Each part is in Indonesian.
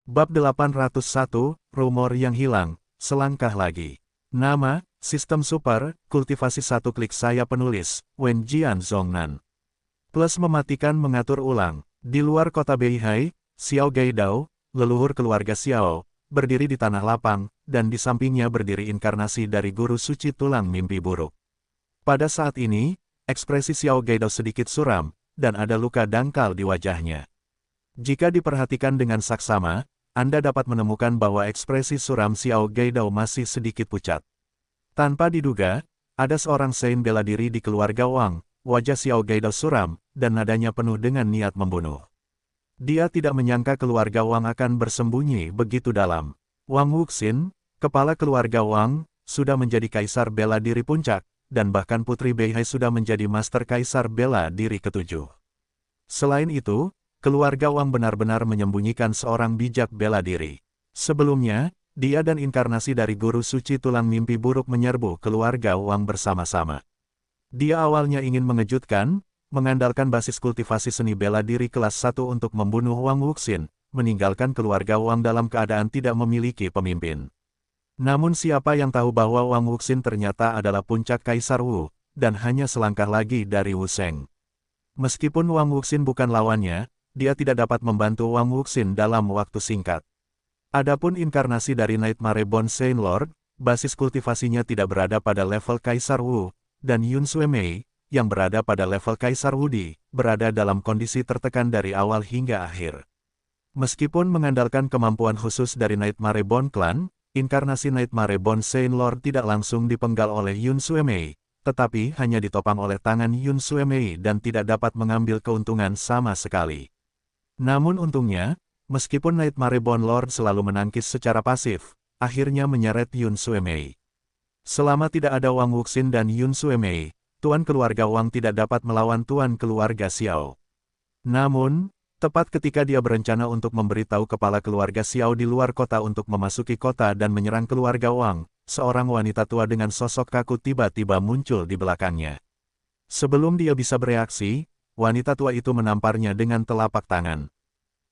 Bab 801, Rumor yang hilang, selangkah lagi. Nama, Sistem Super, Kultivasi satu klik saya penulis, Wen Jian Zhongnan. Plus mematikan mengatur ulang. Di luar kota Beihai, Xiao Gaidao, leluhur keluarga Xiao, berdiri di tanah lapang, dan di sampingnya berdiri inkarnasi dari guru suci tulang mimpi buruk. Pada saat ini, ekspresi Xiao Gaidao sedikit suram, dan ada luka dangkal di wajahnya. Jika diperhatikan dengan saksama, Anda dapat menemukan bahwa ekspresi suram Xiao Gaidao masih sedikit pucat. Tanpa diduga, ada seorang Saint bela diri di keluarga Wang, wajah Xiao Gaidao suram, dan nadanya penuh dengan niat membunuh. Dia tidak menyangka keluarga Wang akan bersembunyi begitu dalam. Wang Wuxin, kepala keluarga Wang, sudah menjadi kaisar bela diri puncak, dan bahkan Putri Beihai sudah menjadi master kaisar bela diri ketujuh. Selain itu, keluarga Wang benar-benar menyembunyikan seorang bijak bela diri. Sebelumnya, dia dan inkarnasi dari guru suci tulang mimpi buruk menyerbu keluarga Wang bersama-sama. Dia awalnya ingin mengejutkan, mengandalkan basis kultivasi seni bela diri kelas 1 untuk membunuh Wang Wuxin, meninggalkan keluarga Wang dalam keadaan tidak memiliki pemimpin. Namun siapa yang tahu bahwa Wang Wuxin ternyata adalah puncak Kaisar Wu, dan hanya selangkah lagi dari Wu Sheng. Meskipun Wang Wuxin bukan lawannya, dia tidak dapat membantu Wang Wuxin dalam waktu singkat. Adapun inkarnasi dari Nightmare Bone Saint Lord, basis kultivasinya tidak berada pada level Kaisar Wu, dan Yun Suemei, yang berada pada level Kaisar Wudi, berada dalam kondisi tertekan dari awal hingga akhir. Meskipun mengandalkan kemampuan khusus dari Nightmare Bone Clan, inkarnasi Nightmare Bone Saint Lord tidak langsung dipenggal oleh Yun Suemei, tetapi hanya ditopang oleh tangan Yun Suemei dan tidak dapat mengambil keuntungan sama sekali. Namun untungnya, meskipun Nightmare Bone Lord selalu menangkis secara pasif, akhirnya menyeret Yun Suemei. Selama tidak ada Wang Wuxin dan Yun Suemei, tuan keluarga Wang tidak dapat melawan tuan keluarga Xiao. Namun, tepat ketika dia berencana untuk memberitahu kepala keluarga Xiao di luar kota untuk memasuki kota dan menyerang keluarga Wang, seorang wanita tua dengan sosok kaku tiba-tiba muncul di belakangnya. Sebelum dia bisa bereaksi, wanita tua itu menamparnya dengan telapak tangan.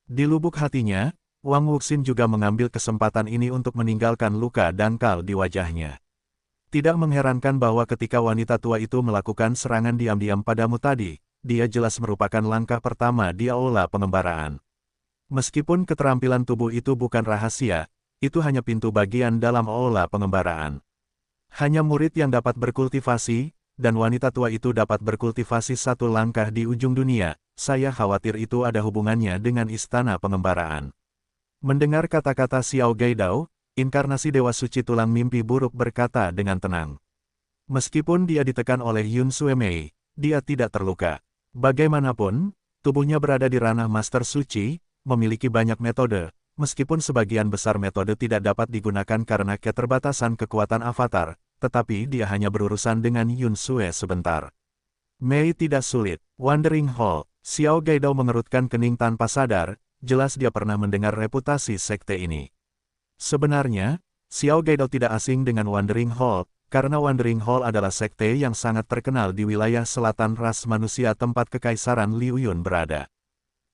Di lubuk hatinya, Wang Wuxin juga mengambil kesempatan ini untuk meninggalkan luka dangkal di wajahnya. Tidak mengherankan bahwa ketika wanita tua itu melakukan serangan diam-diam padamu tadi, dia jelas merupakan langkah pertama di aula pengembaraan. Meskipun keterampilan tubuh itu bukan rahasia, itu hanya pintu bagian dalam aula pengembaraan. Hanya murid yang dapat berkultivasi, dan wanita tua itu dapat berkultivasi satu langkah di ujung dunia. Saya khawatir itu ada hubungannya dengan istana pengembaraan. Mendengar kata-kata Xiao Gaidao, inkarnasi Dewa Suci Tulang Mimpi Buruk berkata dengan tenang. Meskipun dia ditekan oleh Yun Suemei, dia tidak terluka. Bagaimanapun, tubuhnya berada di ranah Master Suci, memiliki banyak metode, meskipun sebagian besar metode tidak dapat digunakan karena keterbatasan kekuatan avatar, tetapi dia hanya berurusan dengan Yun Sue sebentar. Mei tidak sulit. Wandering Hall. Xiao Gaidao mengerutkan kening tanpa sadar, jelas dia pernah mendengar reputasi sekte ini. Sebenarnya, Xiao Gaidao tidak asing dengan Wandering Hall, karena Wandering Hall adalah sekte yang sangat terkenal di wilayah selatan ras manusia tempat Kekaisaran Liu Yun berada.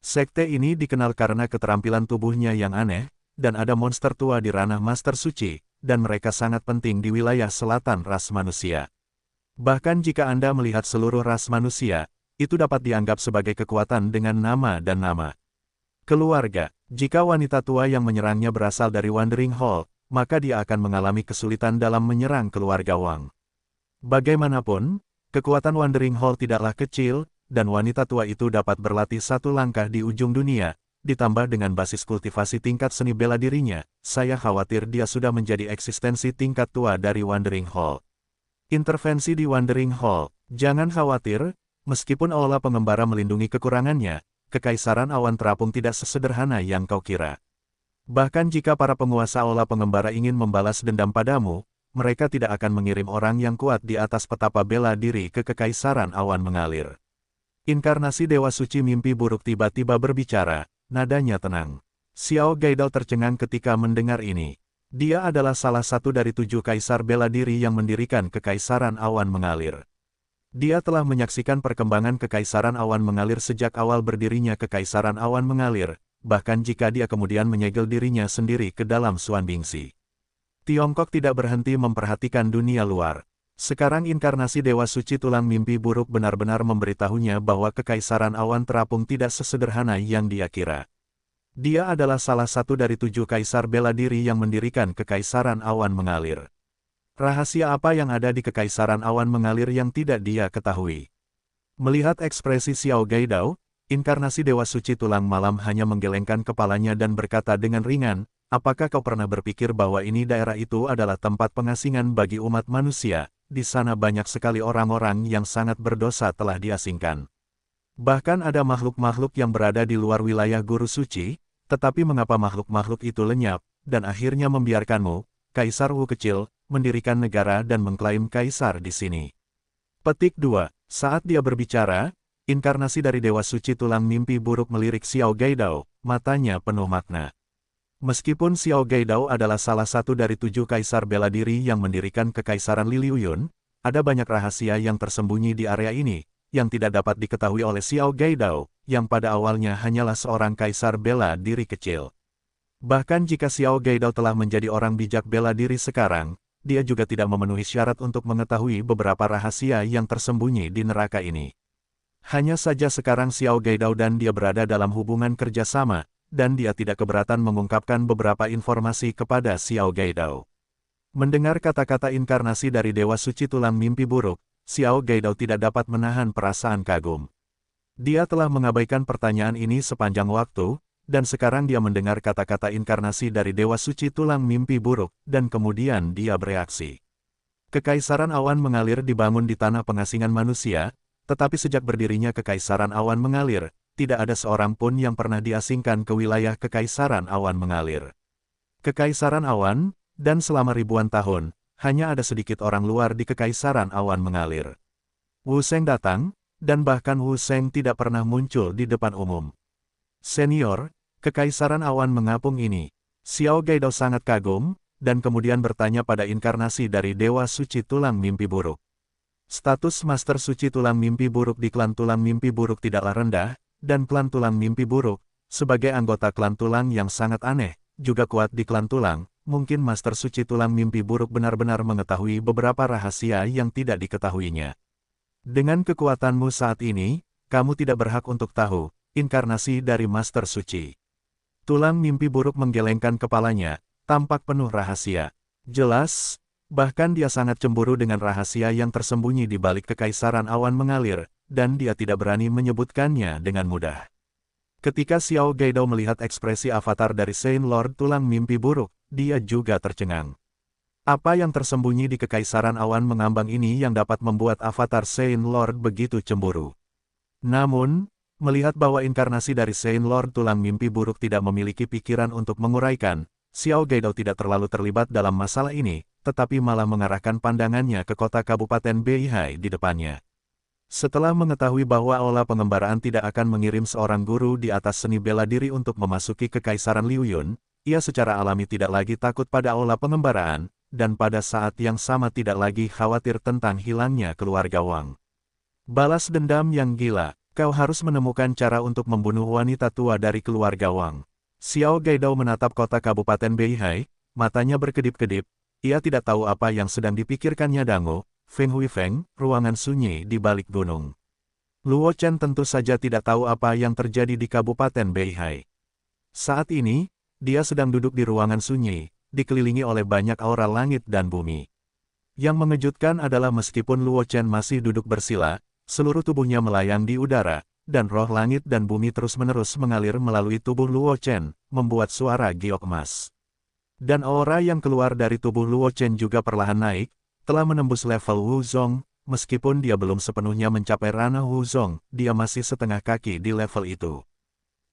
Sekte ini dikenal karena keterampilan tubuhnya yang aneh, dan ada monster tua di ranah Master Suci, dan mereka sangat penting di wilayah selatan ras manusia. Bahkan jika Anda melihat seluruh ras manusia, itu dapat dianggap sebagai kekuatan dengan nama dan nama. Keluarga, jika wanita tua yang menyerangnya berasal dari Wandering Hall, maka dia akan mengalami kesulitan dalam menyerang keluarga Wang. Bagaimanapun, kekuatan Wandering Hall tidaklah kecil, dan wanita tua itu dapat berlatih satu langkah di ujung dunia, ditambah dengan basis kultivasi tingkat seni bela dirinya, saya khawatir dia sudah menjadi eksistensi tingkat tua dari Wandering Hall. Intervensi di Wandering Hall. Jangan khawatir, meskipun aula pengembara melindungi kekurangannya, Kekaisaran Awan Terapung tidak sesederhana yang kau kira. Bahkan jika para penguasa aula pengembara ingin membalas dendam padamu, mereka tidak akan mengirim orang yang kuat di atas petapa bela diri ke Kekaisaran Awan Mengalir. Inkarnasi Dewa Suci Mimpi Buruk tiba-tiba berbicara, nadanya tenang. Xiao Gaidao tercengang ketika mendengar ini. Dia adalah salah satu dari 7 kaisar bela diri yang mendirikan Kekaisaran Awan Mengalir. Dia telah menyaksikan perkembangan Kekaisaran Awan Mengalir sejak awal berdirinya Kekaisaran Awan Mengalir, bahkan jika dia kemudian menyegel dirinya sendiri ke dalam Xuan Bingxi. Tiongkok tidak berhenti memperhatikan dunia luar. Sekarang inkarnasi Dewa Suci Tulang Mimpi Buruk benar-benar memberitahunya bahwa Kekaisaran Awan Terapung tidak sesederhana yang dia kira. Dia adalah salah satu dari 7 kaisar bela diri yang mendirikan Kekaisaran Awan Mengalir. Rahasia apa yang ada di Kekaisaran Awan Mengalir yang tidak dia ketahui? Melihat ekspresi Xiao Gaidao, inkarnasi Dewa Suci Tulang Malam hanya menggelengkan kepalanya dan berkata dengan ringan, apakah kau pernah berpikir bahwa ini daerah itu adalah tempat pengasingan bagi umat manusia? Di sana banyak sekali orang-orang yang sangat berdosa telah diasingkan. Bahkan ada makhluk-makhluk yang berada di luar wilayah Guru Suci, tetapi mengapa makhluk-makhluk itu lenyap, dan akhirnya membiarkanmu, Kaisar Wu kecil, mendirikan negara dan mengklaim kaisar di sini. Petik 2. Saat dia berbicara, inkarnasi dari Dewa Suci Tulang Mimpi Buruk melirik Xiao Gaidao, matanya penuh makna. Meskipun Xiao Gaidao adalah salah satu dari 7 kaisar bela diri yang mendirikan Kekaisaran Liliuyun, ada banyak rahasia yang tersembunyi di area ini, yang tidak dapat diketahui oleh Xiao Gaidao, yang pada awalnya hanyalah seorang kaisar bela diri kecil. Bahkan jika Xiao Gaidao telah menjadi orang bijak bela diri sekarang, dia juga tidak memenuhi syarat untuk mengetahui beberapa rahasia yang tersembunyi di neraka ini. Hanya saja sekarang Xiao Gaidao dan dia berada dalam hubungan kerjasama, dan dia tidak keberatan mengungkapkan beberapa informasi kepada Xiao Gaidao. Mendengar kata-kata inkarnasi dari Dewa Suci Tulang Mimpi Buruk, Xiao Gaidao tidak dapat menahan perasaan kagum. Dia telah mengabaikan pertanyaan ini sepanjang waktu, dan sekarang dia mendengar kata-kata inkarnasi dari Dewa Suci Tulang Mimpi Buruk, dan kemudian dia bereaksi. Kekaisaran Awan Mengalir dibangun di tanah pengasingan manusia, tetapi sejak berdirinya Kekaisaran Awan Mengalir, tidak ada seorang pun yang pernah diasingkan ke wilayah Kekaisaran Awan Mengalir. Kekaisaran Awan, dan selama ribuan tahun, hanya ada sedikit orang luar di Kekaisaran Awan Mengalir. Wu Sheng datang, dan bahkan Wu Sheng tidak pernah muncul di depan umum. Senior, Kekaisaran Awan Mengapung ini. Xiao Gaidao sangat kagum, dan kemudian bertanya pada inkarnasi dari Dewa Suci Tulang Mimpi Buruk. Status Master Suci Tulang Mimpi Buruk di klan Tulang Mimpi Buruk tidaklah rendah, dan klan Tulang Mimpi Buruk, sebagai anggota klan Tulang yang sangat aneh, juga kuat di klan Tulang, mungkin Master Suci Tulang Mimpi Buruk benar-benar mengetahui beberapa rahasia yang tidak diketahuinya. Dengan kekuatanmu saat ini, kamu tidak berhak untuk tahu, inkarnasi dari Master Suci. Tulang Mimpi Buruk menggelengkan kepalanya, tampak penuh rahasia. Jelas, bahkan dia sangat cemburu dengan rahasia yang tersembunyi di balik Kekaisaran Awan Mengalir, dan dia tidak berani menyebutkannya dengan mudah. Ketika Xiao Gaidao melihat ekspresi avatar dari Saint Lord Tulang Mimpi Buruk, dia juga tercengang. Apa yang tersembunyi di Kekaisaran Awan Mengambang ini yang dapat membuat avatar Saint Lord begitu cemburu? Namun, melihat bahwa inkarnasi dari Saint Lord Tulang Mimpi Buruk tidak memiliki pikiran untuk menguraikan, Xiao Gaidao tidak terlalu terlibat dalam masalah ini, tetapi malah mengarahkan pandangannya ke kota Kabupaten Beihai di depannya. Setelah mengetahui bahwa Aula Pengembaraan tidak akan mengirim seorang guru di atas seni bela diri untuk memasuki Kekaisaran Liuyun, ia secara alami tidak lagi takut pada Aula Pengembaraan, dan pada saat yang sama tidak lagi khawatir tentang hilangnya keluarga Wang. Balas dendam yang gila, kau harus menemukan cara untuk membunuh wanita tua dari keluarga Wang. Xiao Gaidao menatap kota Kabupaten Beihai, matanya berkedip-kedip, ia tidak tahu apa yang sedang dipikirkannya Dango, Feng Huifeng, ruangan sunyi di balik gunung. Luo Chen tentu saja tidak tahu apa yang terjadi di Kabupaten Beihai. Saat ini, dia sedang duduk di ruangan sunyi, dikelilingi oleh banyak aura langit dan bumi. Yang mengejutkan adalah meskipun Luo Chen masih duduk bersila, seluruh tubuhnya melayang di udara, dan roh langit dan bumi terus-menerus mengalir melalui tubuh Luo Chen, membuat suara giok emas. Dan aura yang keluar dari tubuh Luo Chen juga perlahan naik, telah menembus level Wu Zong, meskipun dia belum sepenuhnya mencapai ranah Wu Zong, dia masih setengah kaki di level itu.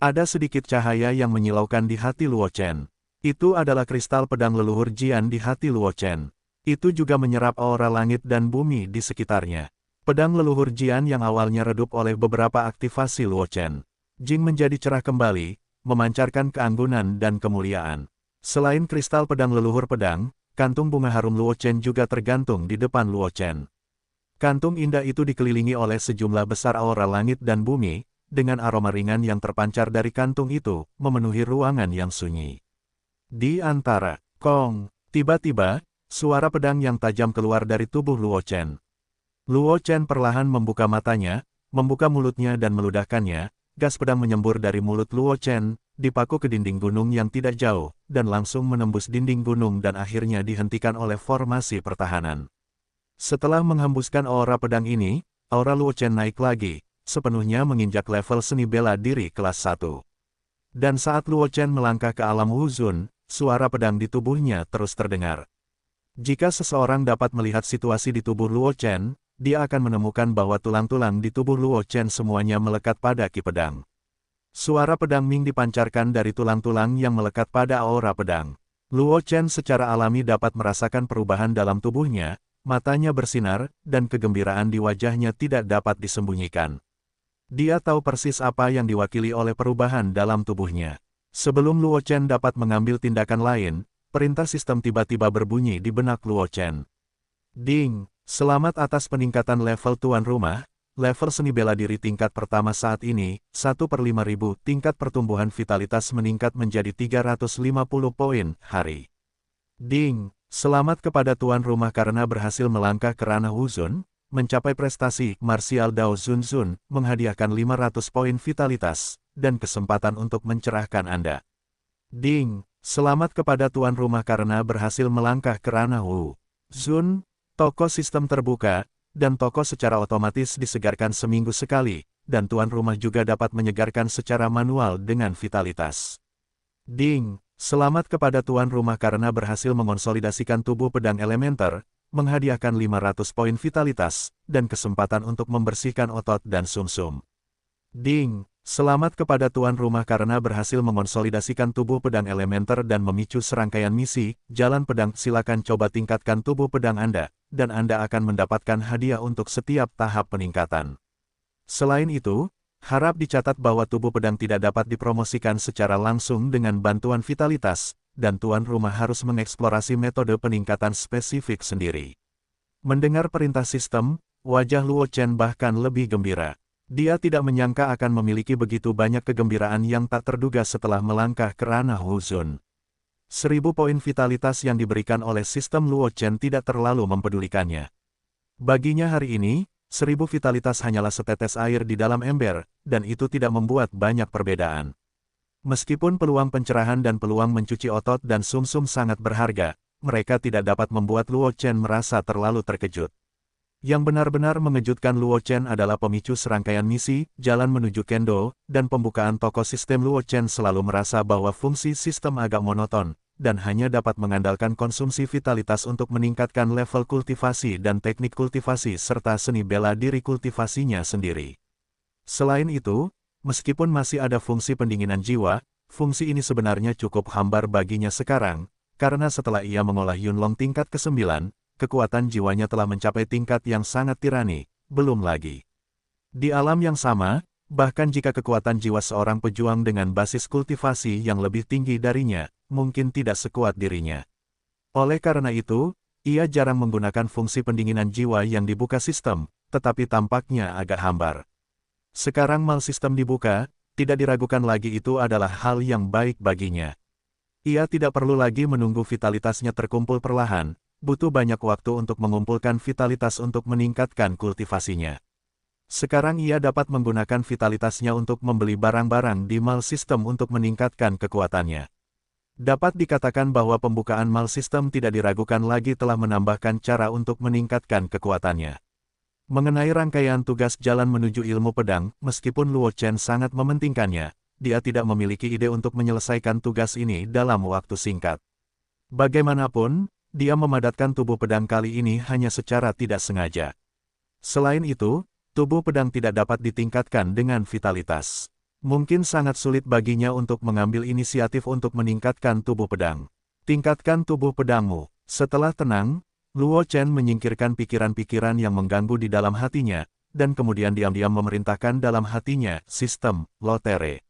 Ada sedikit cahaya yang menyilaukan di hati Luo Chen. Itu adalah kristal pedang leluhur Jian di hati Luo Chen. Itu juga menyerap aura langit dan bumi di sekitarnya. Pedang leluhur Jian yang awalnya redup oleh beberapa aktivasi Luo Chen. Jing menjadi cerah kembali, memancarkan keanggunan dan kemuliaan. Selain kristal pedang leluhur pedang, kantung bunga harum Luo Chen juga tergantung di depan Luo Chen. Kantung indah itu dikelilingi oleh sejumlah besar aura langit dan bumi, dengan aroma ringan yang terpancar dari kantung itu, memenuhi ruangan yang sunyi. Di antara kong, tiba-tiba, suara pedang yang tajam keluar dari tubuh Luo Chen. Luo Chen perlahan membuka matanya, membuka mulutnya dan meludahkannya, gas pedang menyembur dari mulut Luo Chen, dipaku ke dinding gunung yang tidak jauh, dan langsung menembus dinding gunung dan akhirnya dihentikan oleh formasi pertahanan. Setelah menghembuskan aura pedang ini, aura Luo Chen naik lagi, sepenuhnya menginjak level seni bela diri kelas 1. Dan saat Luo Chen melangkah ke alam Wuzun, suara pedang di tubuhnya terus terdengar. Jika seseorang dapat melihat situasi di tubuh Luo Chen, dia akan menemukan bahwa tulang-tulang di tubuh Luo Chen semuanya melekat pada ki pedang. Suara pedang Ming dipancarkan dari tulang-tulang yang melekat pada aura pedang. Luo Chen secara alami dapat merasakan perubahan dalam tubuhnya, matanya bersinar, dan kegembiraan di wajahnya tidak dapat disembunyikan. Dia tahu persis apa yang diwakili oleh perubahan dalam tubuhnya. Sebelum Luo Chen dapat mengambil tindakan lain, perintah sistem tiba-tiba berbunyi di benak Luo Chen. Ding! Selamat atas peningkatan level tuan rumah, level seni bela diri tingkat pertama saat ini, 1/5000, tingkat pertumbuhan vitalitas meningkat menjadi 350 poin, hari. Ding! Selamat kepada tuan rumah karena berhasil melangkah ke ranah Wuzun, mencapai prestasi Martial Dao Zun Zun, menghadiahkan 500 poin vitalitas, dan kesempatan untuk mencerahkan Anda. Ding! Selamat kepada tuan rumah karena berhasil melangkah ke ranah Wu Zun, toko sistem terbuka, dan toko secara otomatis disegarkan seminggu sekali, dan tuan rumah juga dapat menyegarkan secara manual dengan vitalitas. Ding! Selamat kepada tuan rumah karena berhasil mengonsolidasikan tubuh pedang elementer, menghadiahkan 500 poin vitalitas, dan kesempatan untuk membersihkan otot dan sumsum. Ding! Selamat kepada tuan rumah karena berhasil mengonsolidasikan tubuh pedang elementer dan memicu serangkaian misi, jalan pedang. Silakan coba tingkatkan tubuh pedang Anda, dan Anda akan mendapatkan hadiah untuk setiap tahap peningkatan. Selain itu, harap dicatat bahwa tubuh pedang tidak dapat dipromosikan secara langsung dengan bantuan vitalitas, dan tuan rumah harus mengeksplorasi metode peningkatan spesifik sendiri. Mendengar perintah sistem, wajah Luo Chen bahkan lebih gembira. Dia tidak menyangka akan memiliki begitu banyak kegembiraan yang tak terduga setelah melangkah ke ranah Wuzun. 1000 poin vitalitas yang diberikan oleh sistem Luo Chen tidak terlalu mempedulikannya. Baginya hari ini, 1000 vitalitas hanyalah setetes air di dalam ember, dan itu tidak membuat banyak perbedaan. Meskipun peluang pencerahan dan peluang mencuci otot dan sumsum sangat berharga, mereka tidak dapat membuat Luo Chen merasa terlalu terkejut. Yang benar-benar mengejutkan Luo Chen adalah pemicu serangkaian misi, jalan menuju Kendo, dan pembukaan toko sistem. Luo Chen selalu merasa bahwa fungsi sistem agak monoton, dan hanya dapat mengandalkan konsumsi vitalitas untuk meningkatkan level kultivasi dan teknik kultivasi serta seni bela diri kultivasinya sendiri. Selain itu, meskipun masih ada fungsi pendinginan jiwa, fungsi ini sebenarnya cukup hambar baginya sekarang, karena setelah ia mengolah Yunlong tingkat ke-9, kekuatan jiwanya telah mencapai tingkat yang sangat tirani, belum lagi. Di alam yang sama, bahkan jika kekuatan jiwa seorang pejuang dengan basis kultivasi yang lebih tinggi darinya, mungkin tidak sekuat dirinya. Oleh karena itu, ia jarang menggunakan fungsi pendinginan jiwa yang dibuka sistem, tetapi tampaknya agak hambar. Sekarang mal sistem dibuka, tidak diragukan lagi itu adalah hal yang baik baginya. Ia tidak perlu lagi menunggu vitalitasnya terkumpul perlahan, butuh banyak waktu untuk mengumpulkan vitalitas untuk meningkatkan kultivasinya. Sekarang ia dapat menggunakan vitalitasnya untuk membeli barang-barang di mal sistem untuk meningkatkan kekuatannya. Dapat dikatakan bahwa pembukaan mal sistem tidak diragukan lagi telah menambahkan cara untuk meningkatkan kekuatannya. Mengenai rangkaian tugas jalan menuju ilmu pedang, meskipun Luo Chen sangat mementingkannya, dia tidak memiliki ide untuk menyelesaikan tugas ini dalam waktu singkat. Bagaimanapun, dia memadatkan tubuh pedang kali ini hanya secara tidak sengaja. Selain itu, tubuh pedang tidak dapat ditingkatkan dengan vitalitas. Mungkin sangat sulit baginya untuk mengambil inisiatif untuk meningkatkan tubuh pedang. Tingkatkan tubuh pedangmu. Setelah tenang, Luo Chen menyingkirkan pikiran-pikiran yang mengganggu di dalam hatinya, dan kemudian diam-diam memerintahkan dalam hatinya, sistem, lotere.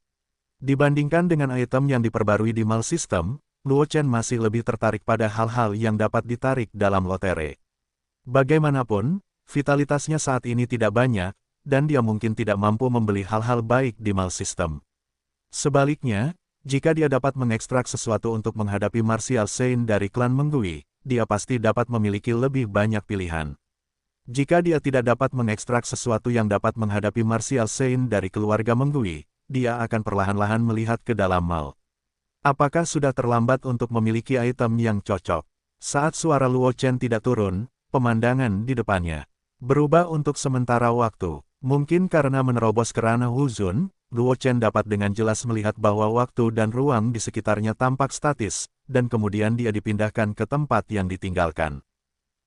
Dibandingkan dengan item yang diperbarui di mal sistem, Luo Chen masih lebih tertarik pada hal-hal yang dapat ditarik dalam lotere. Bagaimanapun, vitalitasnya saat ini tidak banyak, dan dia mungkin tidak mampu membeli hal-hal baik di Mal System. Sebaliknya, jika dia dapat mengekstrak sesuatu untuk menghadapi Martial Saint dari klan Menggui, dia pasti dapat memiliki lebih banyak pilihan. Jika dia tidak dapat mengekstrak sesuatu yang dapat menghadapi Martial Saint dari keluarga Menggui, dia akan perlahan-lahan melihat ke dalam Mal. Apakah sudah terlambat untuk memiliki item yang cocok? Saat suara Luo Chen tidak turun, pemandangan di depannya berubah untuk sementara waktu. Mungkin karena menerobos ke ranah Wuzun, Luo Chen dapat dengan jelas melihat bahwa waktu dan ruang di sekitarnya tampak statis, dan kemudian dia dipindahkan ke tempat yang ditinggalkan.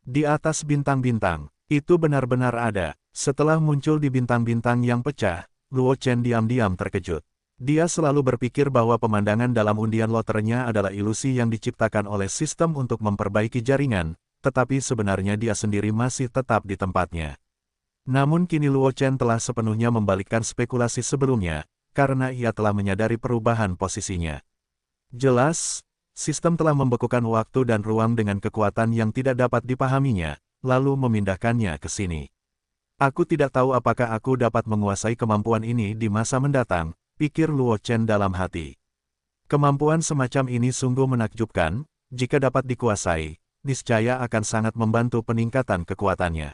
Di atas bintang-bintang, itu benar-benar ada. Setelah muncul di bintang-bintang yang pecah, Luo Chen diam-diam terkejut. Dia selalu berpikir bahwa pemandangan dalam undian loternya adalah ilusi yang diciptakan oleh sistem untuk memperbaiki jaringan, tetapi sebenarnya dia sendiri masih tetap di tempatnya. Namun kini Luo Chen telah sepenuhnya membalikkan spekulasi sebelumnya, karena ia telah menyadari perubahan posisinya. Jelas, sistem telah membekukan waktu dan ruang dengan kekuatan yang tidak dapat dipahaminya, lalu memindahkannya ke sini. Aku tidak tahu apakah aku dapat menguasai kemampuan ini di masa mendatang, pikir Luo Chen dalam hati. Kemampuan semacam ini sungguh menakjubkan, jika dapat dikuasai, niscaya akan sangat membantu peningkatan kekuatannya.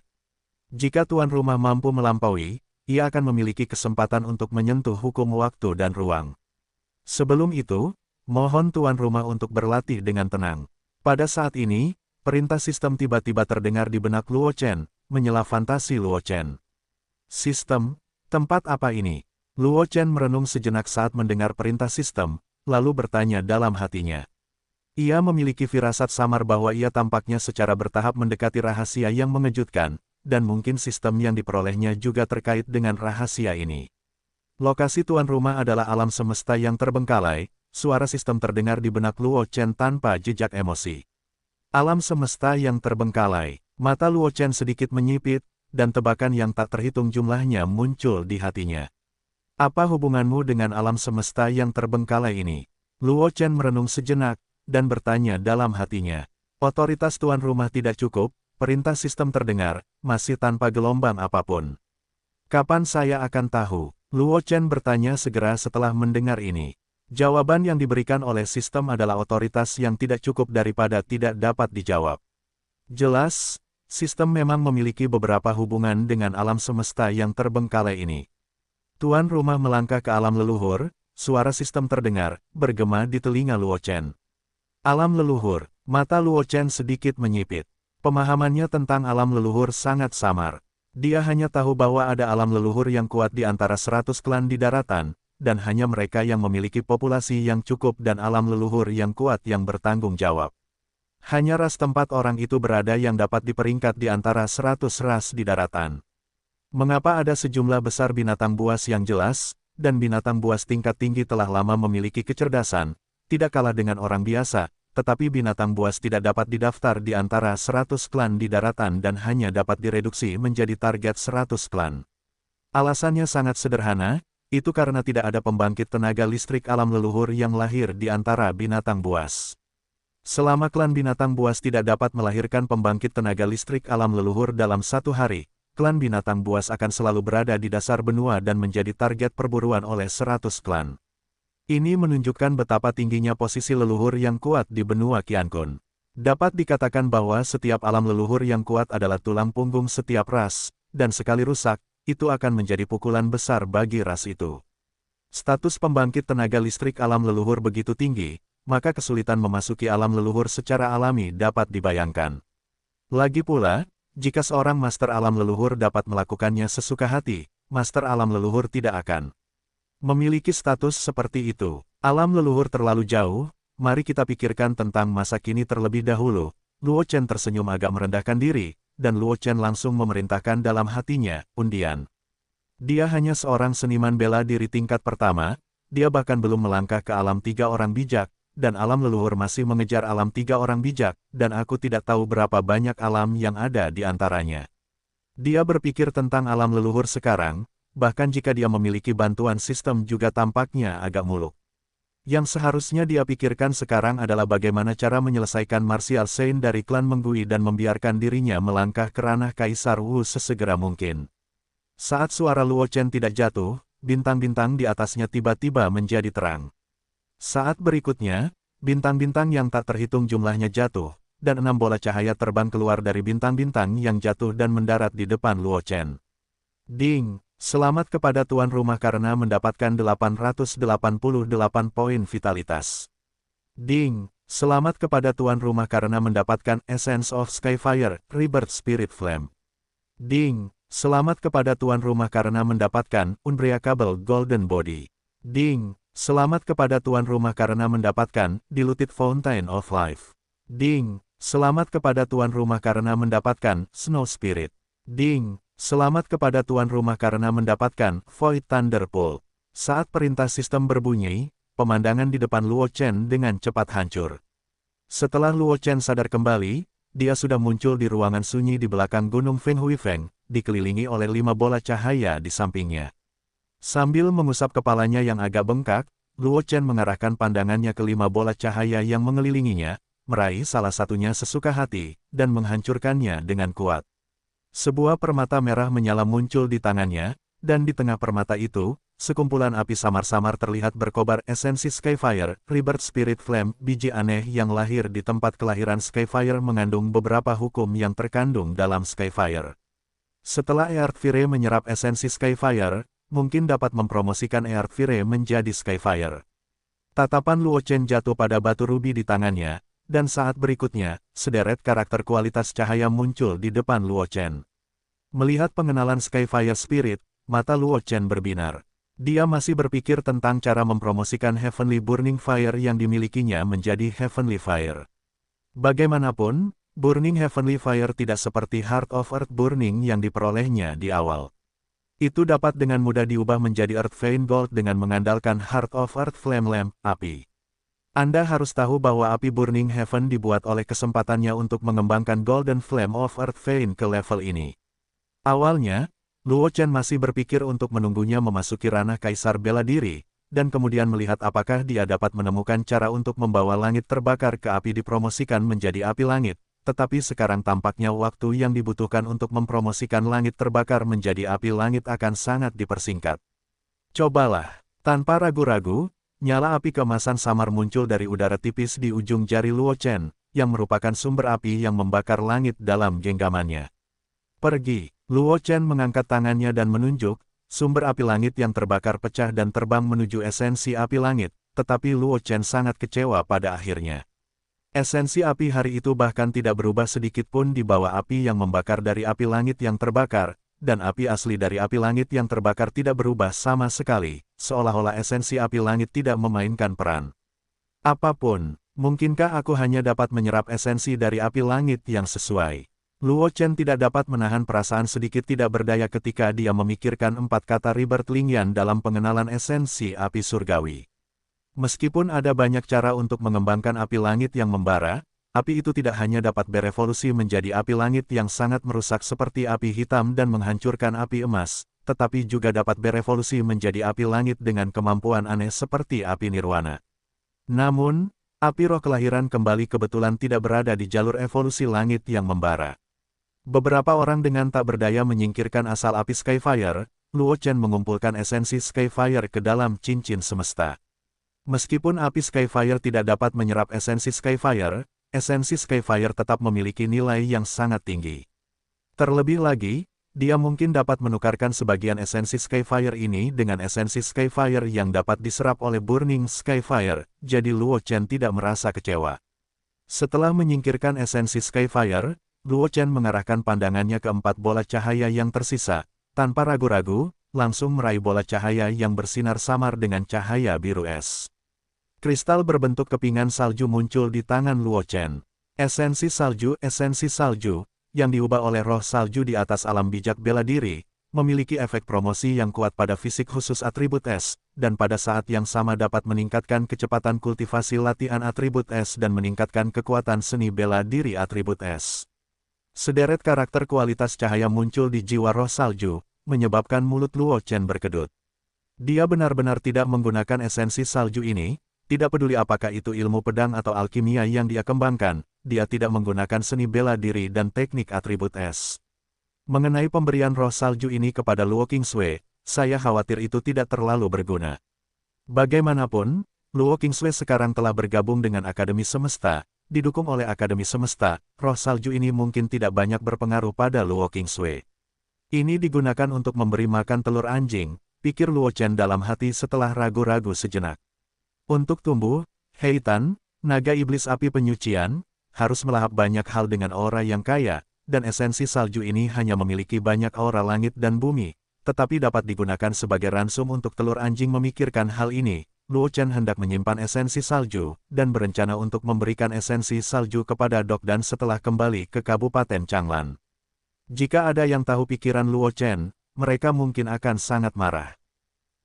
Jika tuan rumah mampu melampaui, ia akan memiliki kesempatan untuk menyentuh hukum waktu dan ruang. Sebelum itu, mohon tuan rumah untuk berlatih dengan tenang. Pada saat ini, perintah sistem tiba-tiba terdengar di benak Luo Chen, menyela fantasi Luo Chen. Sistem, tempat apa ini? Luo Chen merenung sejenak saat mendengar perintah sistem, lalu bertanya dalam hatinya. Ia memiliki firasat samar bahwa ia tampaknya secara bertahap mendekati rahasia yang mengejutkan, dan mungkin sistem yang diperolehnya juga terkait dengan rahasia ini. Lokasi tuan rumah adalah alam semesta yang terbengkalai, suara sistem terdengar di benak Luo Chen tanpa jejak emosi. Alam semesta yang terbengkalai. Mata Luo Chen sedikit menyipit, dan tebakan yang tak terhitung jumlahnya muncul di hatinya. Apa hubunganmu dengan alam semesta yang terbengkalai ini? Luo Chen merenung sejenak, dan bertanya dalam hatinya. Otoritas tuan rumah tidak cukup, perintah sistem terdengar, masih tanpa gelombang apapun. Kapan saya akan tahu? Luo Chen bertanya segera setelah mendengar ini. Jawaban yang diberikan oleh sistem adalah otoritas yang tidak cukup daripada tidak dapat dijawab. Jelas, sistem memang memiliki beberapa hubungan dengan alam semesta yang terbengkalai ini. Tuan rumah melangkah ke alam leluhur, suara sistem terdengar, bergema di telinga Luo Chen. Alam leluhur, mata Luo Chen sedikit menyipit. Pemahamannya tentang alam leluhur sangat samar. Dia hanya tahu bahwa ada alam leluhur yang kuat di antara 100 klan di daratan, dan hanya mereka yang memiliki populasi yang cukup dan alam leluhur yang kuat yang bertanggung jawab. Hanya ras tempat orang itu berada yang dapat diperingkat di antara 100 ras di daratan. Mengapa ada sejumlah besar binatang buas yang jelas, dan binatang buas tingkat tinggi telah lama memiliki kecerdasan, tidak kalah dengan orang biasa, tetapi binatang buas tidak dapat didaftar di antara 100 klan di daratan dan hanya dapat direduksi menjadi target 100 klan. Alasannya sangat sederhana, itu karena tidak ada pembangkit tenaga listrik alam leluhur yang lahir di antara binatang buas. Selama klan binatang buas tidak dapat melahirkan pembangkit tenaga listrik alam leluhur dalam satu hari, klan binatang buas akan selalu berada di dasar benua dan menjadi target perburuan oleh 100 klan. Ini menunjukkan betapa tingginya posisi leluhur yang kuat di benua Qiankun. Dapat dikatakan bahwa setiap alam leluhur yang kuat adalah tulang punggung setiap ras, dan sekali rusak, itu akan menjadi pukulan besar bagi ras itu. Status pembangkit tenaga listrik alam leluhur begitu tinggi, maka kesulitan memasuki alam leluhur secara alami dapat dibayangkan. Lagi pula, jika seorang master alam leluhur dapat melakukannya sesuka hati, master alam leluhur tidak akan memiliki status seperti itu. Alam leluhur terlalu jauh, mari kita pikirkan tentang masa kini terlebih dahulu. Luo Chen tersenyum agak merendahkan diri, dan Luo Chen langsung memerintahkan dalam hatinya, undian. Dia hanya seorang seniman bela diri tingkat pertama, dia bahkan belum melangkah ke alam 3 orang bijak, dan alam leluhur masih mengejar alam 3 orang bijak, dan aku tidak tahu berapa banyak alam yang ada di antaranya. Dia berpikir tentang alam leluhur sekarang, bahkan jika dia memiliki bantuan sistem juga tampaknya agak muluk. Yang seharusnya dia pikirkan sekarang adalah bagaimana cara menyelesaikan Martial Saint dari klan Menggui dan membiarkan dirinya melangkah ke ranah Kaisar Wu sesegera mungkin. Saat suara Luo Chen tidak jatuh, bintang-bintang di atasnya tiba-tiba menjadi terang. Saat berikutnya, bintang-bintang yang tak terhitung jumlahnya jatuh, dan 6 bola cahaya terbang keluar dari bintang-bintang yang jatuh dan mendarat di depan Luo Chen. Ding! Selamat kepada tuan rumah karena mendapatkan 888 poin vitalitas. Ding! Selamat kepada tuan rumah karena mendapatkan Essence of Skyfire, Rebirth Spirit Flame. Ding! Selamat kepada tuan rumah karena mendapatkan Unbreakable Golden Body. Ding! Selamat kepada tuan rumah karena mendapatkan Diluted Fountain of Life. Ding! Selamat kepada tuan rumah karena mendapatkan Snow Spirit. Ding! Selamat kepada tuan rumah karena mendapatkan Void Thunderpool. Saat perintah sistem berbunyi, pemandangan di depan Luo Chen dengan cepat hancur. Setelah Luo Chen sadar kembali, dia sudah muncul di ruangan sunyi di belakang Gunung Feng Huifeng, dikelilingi oleh 5 bola cahaya di sampingnya. Sambil mengusap kepalanya yang agak bengkak, Luo Chen mengarahkan pandangannya ke 5 bola cahaya yang mengelilinginya, meraih salah satunya sesuka hati, dan menghancurkannya dengan kuat. Sebuah permata merah menyala muncul di tangannya, dan di tengah permata itu, sekumpulan api samar-samar terlihat berkobar esensi Skyfire, Rebirth Spirit Flame, biji aneh yang lahir di tempat kelahiran Skyfire mengandung beberapa hukum yang terkandung dalam Skyfire. Setelah Earthfire menyerap esensi Skyfire, mungkin dapat mempromosikan Earthfire menjadi Skyfire. Tatapan Luo Chen jatuh pada batu rubi di tangannya, dan saat berikutnya, sederet karakter kualitas cahaya muncul di depan Luo Chen. Melihat pengenalan Skyfire Spirit, mata Luo Chen berbinar. Dia masih berpikir tentang cara mempromosikan Heavenly Burning Fire yang dimilikinya menjadi Heavenly Fire. Bagaimanapun, Burning Heavenly Fire tidak seperti Heart of Earth Burning yang diperolehnya di awal. Itu dapat dengan mudah diubah menjadi Earth Vein Gold dengan mengandalkan Heart of Earth Flame Lamp, api. Anda harus tahu bahwa api Burning Heaven dibuat oleh kesempatannya untuk mengembangkan Golden Flame of Earth Vein ke level ini. Awalnya, Luo Chen masih berpikir untuk menunggunya memasuki ranah Kaisar Bela Diri, dan kemudian melihat apakah dia dapat menemukan cara untuk membawa langit terbakar ke api dipromosikan menjadi api langit, tetapi sekarang tampaknya waktu yang dibutuhkan untuk mempromosikan langit terbakar menjadi api langit akan sangat dipersingkat. Cobalah. Tanpa ragu-ragu, nyala api keemasan samar muncul dari udara tipis di ujung jari Luo Chen, yang merupakan sumber api yang membakar langit dalam genggamannya. Pergi. Luo Chen mengangkat tangannya dan menunjuk, sumber api langit yang terbakar pecah dan terbang menuju esensi api langit, tetapi Luo Chen sangat kecewa pada akhirnya. Esensi api hari itu bahkan tidak berubah sedikit pun di bawah api yang membakar dari api langit yang terbakar, dan api asli dari api langit yang terbakar tidak berubah sama sekali, seolah-olah esensi api langit tidak memainkan peran. Apapun, mungkinkah aku hanya dapat menyerap esensi dari api langit yang sesuai? Luo Chen tidak dapat menahan perasaan sedikit tidak berdaya ketika dia memikirkan 4 kata Rebirth Lingyan dalam pengenalan esensi api surgawi. Meskipun ada banyak cara untuk mengembangkan api langit yang membara, api itu tidak hanya dapat berevolusi menjadi api langit yang sangat merusak seperti api hitam dan menghancurkan api emas, tetapi juga dapat berevolusi menjadi api langit dengan kemampuan aneh seperti api nirwana. Namun, api roh kelahiran kembali kebetulan tidak berada di jalur evolusi langit yang membara. Beberapa orang dengan tak berdaya menyingkirkan asal api Skyfire, Luo Chen mengumpulkan esensi Skyfire ke dalam cincin semesta. Meskipun api Skyfire tidak dapat menyerap esensi Skyfire tetap memiliki nilai yang sangat tinggi. Terlebih lagi, dia mungkin dapat menukarkan sebagian esensi Skyfire ini dengan esensi Skyfire yang dapat diserap oleh Burning Skyfire, jadi Luo Chen tidak merasa kecewa. Setelah menyingkirkan esensi Skyfire, Luo Chen mengarahkan pandangannya ke 4 bola cahaya yang tersisa, tanpa ragu-ragu, langsung meraih bola cahaya yang bersinar samar dengan cahaya biru es. Kristal berbentuk kepingan salju muncul di tangan Luo Chen. Esensi salju, yang diubah oleh roh salju di atas alam bijak bela diri, memiliki efek promosi yang kuat pada fisik khusus atribut es, dan pada saat yang sama dapat meningkatkan kecepatan kultivasi latihan atribut es dan meningkatkan kekuatan seni bela diri atribut es. Sederet karakter kualitas cahaya muncul di jiwa roh salju, menyebabkan mulut Luo Chen berkedut. Dia benar-benar tidak menggunakan esensi salju ini, tidak peduli apakah itu ilmu pedang atau alkimia yang dia kembangkan, dia tidak menggunakan seni bela diri dan teknik atribut es. Mengenai pemberian roh salju ini kepada Luo Qingshui, saya khawatir itu tidak terlalu berguna. Bagaimanapun, Luo Qingshui sekarang telah bergabung dengan Akademi Semesta, didukung oleh Akademi Semesta, roh salju ini mungkin tidak banyak berpengaruh pada Luo Qingshui. Ini digunakan untuk memberi makan telur anjing, pikir Luo Chen dalam hati setelah ragu-ragu sejenak. Untuk tumbuh, Heitan, naga iblis api penyucian, harus melahap banyak hal dengan aura yang kaya, dan esensi salju ini hanya memiliki banyak aura langit dan bumi, tetapi dapat digunakan sebagai ransum untuk telur anjing. Memikirkan hal ini, Luo Chen hendak menyimpan esensi salju, dan berencana untuk memberikan esensi salju kepada Dok Dan setelah kembali ke Kabupaten Changlan. Jika ada yang tahu pikiran Luo Chen, mereka mungkin akan sangat marah.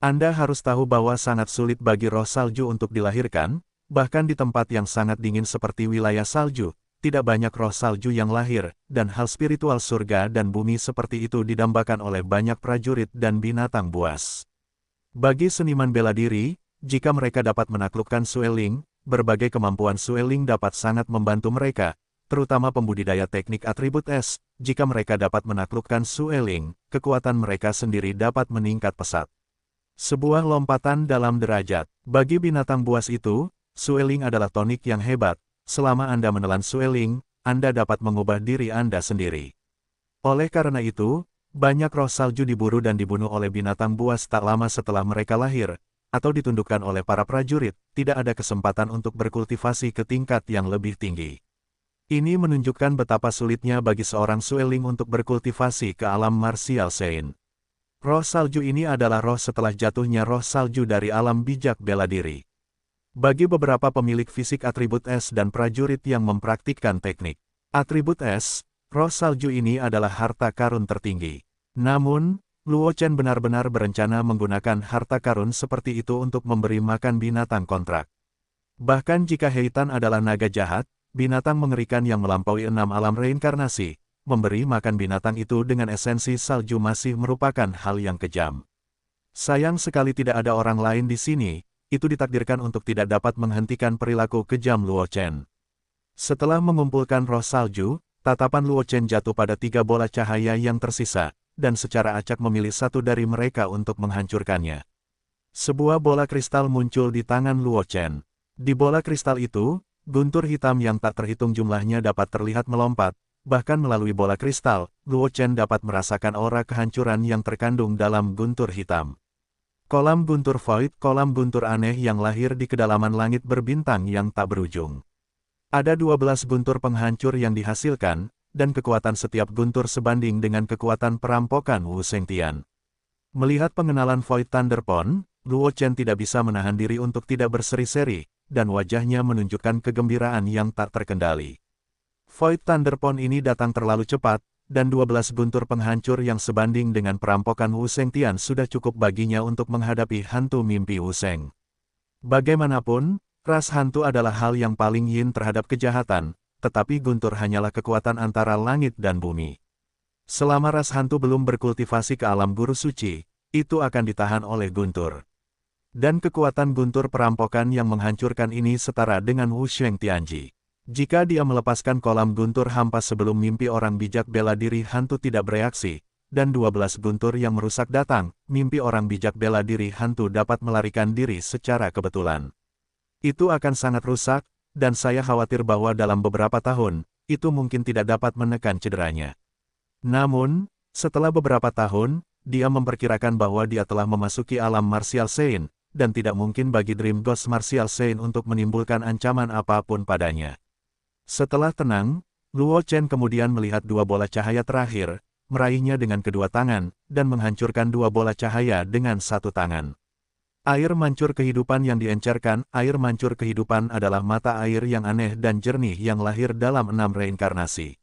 Anda harus tahu bahwa sangat sulit bagi roh salju untuk dilahirkan, bahkan di tempat yang sangat dingin seperti wilayah salju, tidak banyak roh salju yang lahir, dan hal spiritual surga dan bumi seperti itu didambakan oleh banyak prajurit dan binatang buas. Bagi seniman bela diri, jika mereka dapat menaklukkan Sueling, berbagai kemampuan Sueling dapat sangat membantu mereka, terutama pembudidaya teknik atribut es. Jika mereka dapat menaklukkan Sueling, kekuatan mereka sendiri dapat meningkat pesat. Sebuah lompatan dalam derajat. Bagi binatang buas itu, Sueling adalah tonik yang hebat. Selama Anda menelan Sueling, Anda dapat mengubah diri Anda sendiri. Oleh karena itu, banyak roh salju diburu dan dibunuh oleh binatang buas tak lama setelah mereka lahir, atau ditundukkan oleh para prajurit. Tidak ada kesempatan untuk berkultivasi ke tingkat yang lebih tinggi. Ini menunjukkan betapa sulitnya bagi seorang Sueling untuk berkultivasi ke alam martial Sein. Roh salju ini adalah roh setelah jatuhnya roh salju dari alam bijak bela diri. Bagi beberapa pemilik fisik atribut es dan prajurit yang mempraktikkan teknik atribut es, roh salju ini adalah harta karun tertinggi. Namun, Luo Chen benar-benar berencana menggunakan harta karun seperti itu untuk memberi makan binatang kontrak. Bahkan jika Heitan adalah naga jahat, binatang mengerikan yang melampaui 6 alam reinkarnasi, memberi makan binatang itu dengan esensi salju masih merupakan hal yang kejam. Sayang sekali tidak ada orang lain di sini, itu ditakdirkan untuk tidak dapat menghentikan perilaku kejam Luo Chen. Setelah mengumpulkan roh salju, tatapan Luo Chen jatuh pada 3 bola cahaya yang tersisa, dan secara acak memilih satu dari mereka untuk menghancurkannya. Sebuah bola kristal muncul di tangan Luo Chen. Di bola kristal itu, guntur hitam yang tak terhitung jumlahnya dapat terlihat melompat. Bahkan melalui bola kristal, Luo Chen dapat merasakan aura kehancuran yang terkandung dalam guntur hitam. Kolam guntur void, kolam guntur aneh yang lahir di kedalaman langit berbintang yang tak berujung. Ada 12 guntur penghancur yang dihasilkan, dan kekuatan setiap guntur sebanding dengan kekuatan perampokan Wu Sengtian. Melihat pengenalan Void Thunderpon, Luo Chen tidak bisa menahan diri untuk tidak berseri-seri, dan wajahnya menunjukkan kegembiraan yang tak terkendali. Void Thunderpon ini datang terlalu cepat, dan 12 guntur penghancur yang sebanding dengan perampokan Wu Sengtian sudah cukup baginya untuk menghadapi hantu mimpi Wu Seng. Bagaimanapun, ras hantu adalah hal yang paling yin terhadap kejahatan, tetapi guntur hanyalah kekuatan antara langit dan bumi. Selama ras hantu belum berkultivasi ke alam guru suci, itu akan ditahan oleh guntur. Dan kekuatan guntur perampokan yang menghancurkan ini setara dengan Wu Sheng Tianji. Jika dia melepaskan kolam guntur hampa sebelum mimpi orang bijak bela diri hantu tidak bereaksi, dan 12 guntur yang merusak datang, mimpi orang bijak bela diri hantu dapat melarikan diri secara kebetulan. Itu akan sangat rusak, dan saya khawatir bahwa dalam beberapa tahun, itu mungkin tidak dapat menekan cederanya. Namun, setelah beberapa tahun, dia memperkirakan bahwa dia telah memasuki alam martial Sein, dan tidak mungkin bagi Dream Ghost martial Sein untuk menimbulkan ancaman apapun padanya. Setelah tenang, Luo Chen kemudian melihat 2 bola cahaya terakhir, meraihnya dengan kedua tangan, dan menghancurkan 2 bola cahaya dengan 1 tangan. Air mancur kehidupan yang diencerkan, air mancur kehidupan adalah mata air yang aneh dan jernih yang lahir dalam 6 reinkarnasi.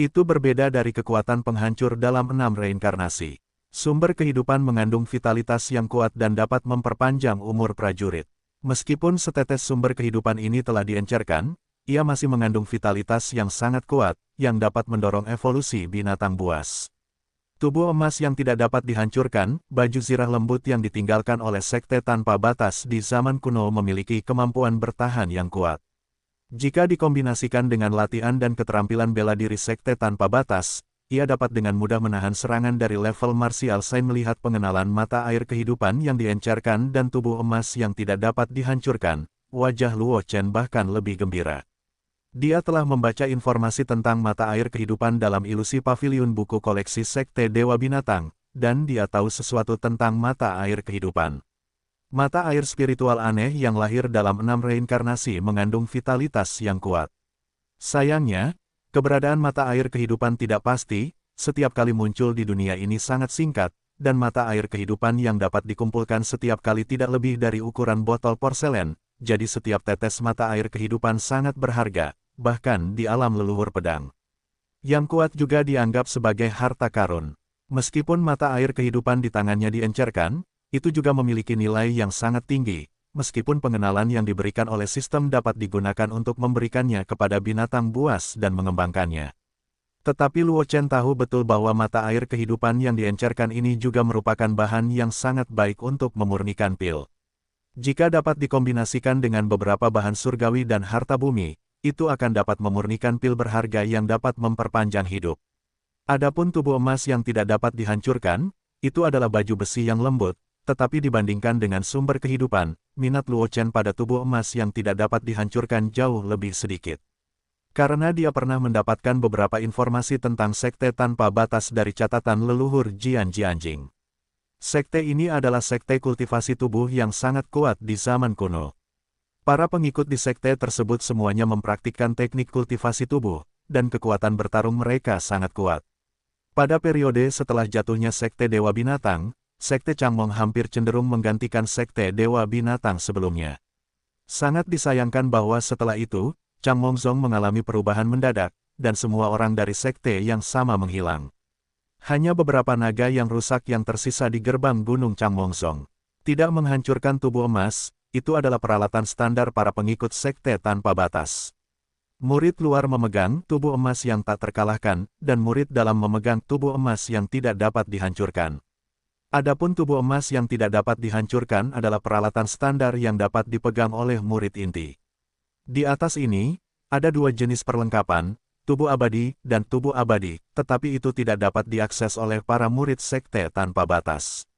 Itu berbeda dari kekuatan penghancur dalam 6 reinkarnasi. Sumber kehidupan mengandung vitalitas yang kuat dan dapat memperpanjang umur prajurit. Meskipun setetes sumber kehidupan ini telah diencerkan, ia masih mengandung vitalitas yang sangat kuat, yang dapat mendorong evolusi binatang buas. Tubuh emas yang tidak dapat dihancurkan, baju zirah lembut yang ditinggalkan oleh sekte tanpa batas di zaman kuno memiliki kemampuan bertahan yang kuat. Jika dikombinasikan dengan latihan dan keterampilan bela diri sekte tanpa batas, ia dapat dengan mudah menahan serangan dari level martial Sain melihat pengenalan mata air kehidupan yang diencerkan dan tubuh emas yang tidak dapat dihancurkan. Wajah Luo Chen bahkan lebih gembira. Dia telah membaca informasi tentang mata air kehidupan dalam ilusi paviliun buku koleksi Sekte Dewa Binatang, dan dia tahu sesuatu tentang mata air kehidupan. Mata air spiritual aneh yang lahir dalam 6 reinkarnasi mengandung vitalitas yang kuat. Sayangnya, keberadaan mata air kehidupan tidak pasti, setiap kali muncul di dunia ini sangat singkat, dan mata air kehidupan yang dapat dikumpulkan setiap kali tidak lebih dari ukuran botol porselen, jadi setiap tetes mata air kehidupan sangat berharga, bahkan di alam leluhur pedang. Yang kuat juga dianggap sebagai harta karun. Meskipun mata air kehidupan di tangannya diencerkan, itu juga memiliki nilai yang sangat tinggi, meskipun pengenalan yang diberikan oleh sistem dapat digunakan untuk memberikannya kepada binatang buas dan mengembangkannya. Tetapi Luo Chen tahu betul bahwa mata air kehidupan yang diencerkan ini juga merupakan bahan yang sangat baik untuk memurnikan pil. Jika dapat dikombinasikan dengan beberapa bahan surgawi dan harta bumi, itu akan dapat memurnikan pil berharga yang dapat memperpanjang hidup. Adapun tubuh emas yang tidak dapat dihancurkan, itu adalah baju besi yang lembut, tetapi dibandingkan dengan sumber kehidupan, minat Luo Chen pada tubuh emas yang tidak dapat dihancurkan jauh lebih sedikit. Karena dia pernah mendapatkan beberapa informasi tentang sekte tanpa batas dari catatan leluhur Jian Jianjing. Sekte ini adalah sekte kultivasi tubuh yang sangat kuat di zaman kuno. Para pengikut di sekte tersebut semuanya mempraktikkan teknik kultivasi tubuh, dan kekuatan bertarung mereka sangat kuat. Pada periode setelah jatuhnya Sekte Dewa Binatang, Sekte Changmong hampir cenderung menggantikan Sekte Dewa Binatang sebelumnya. Sangat disayangkan bahwa setelah itu, Changmong Zong mengalami perubahan mendadak, dan semua orang dari sekte yang sama menghilang. Hanya beberapa naga yang rusak yang tersisa di gerbang Gunung Changmonzong. Tidak menghancurkan tubuh emas, itu adalah peralatan standar para pengikut sekte tanpa batas. Murid luar memegang tubuh emas yang tak terkalahkan, dan murid dalam memegang tubuh emas yang tidak dapat dihancurkan. Adapun tubuh emas yang tidak dapat dihancurkan adalah peralatan standar yang dapat dipegang oleh murid inti. Di atas ini, ada dua jenis perlengkapan, tubuh abadi, dan tubuh abadi, tetapi itu tidak dapat diakses oleh para murid sekte tanpa batas.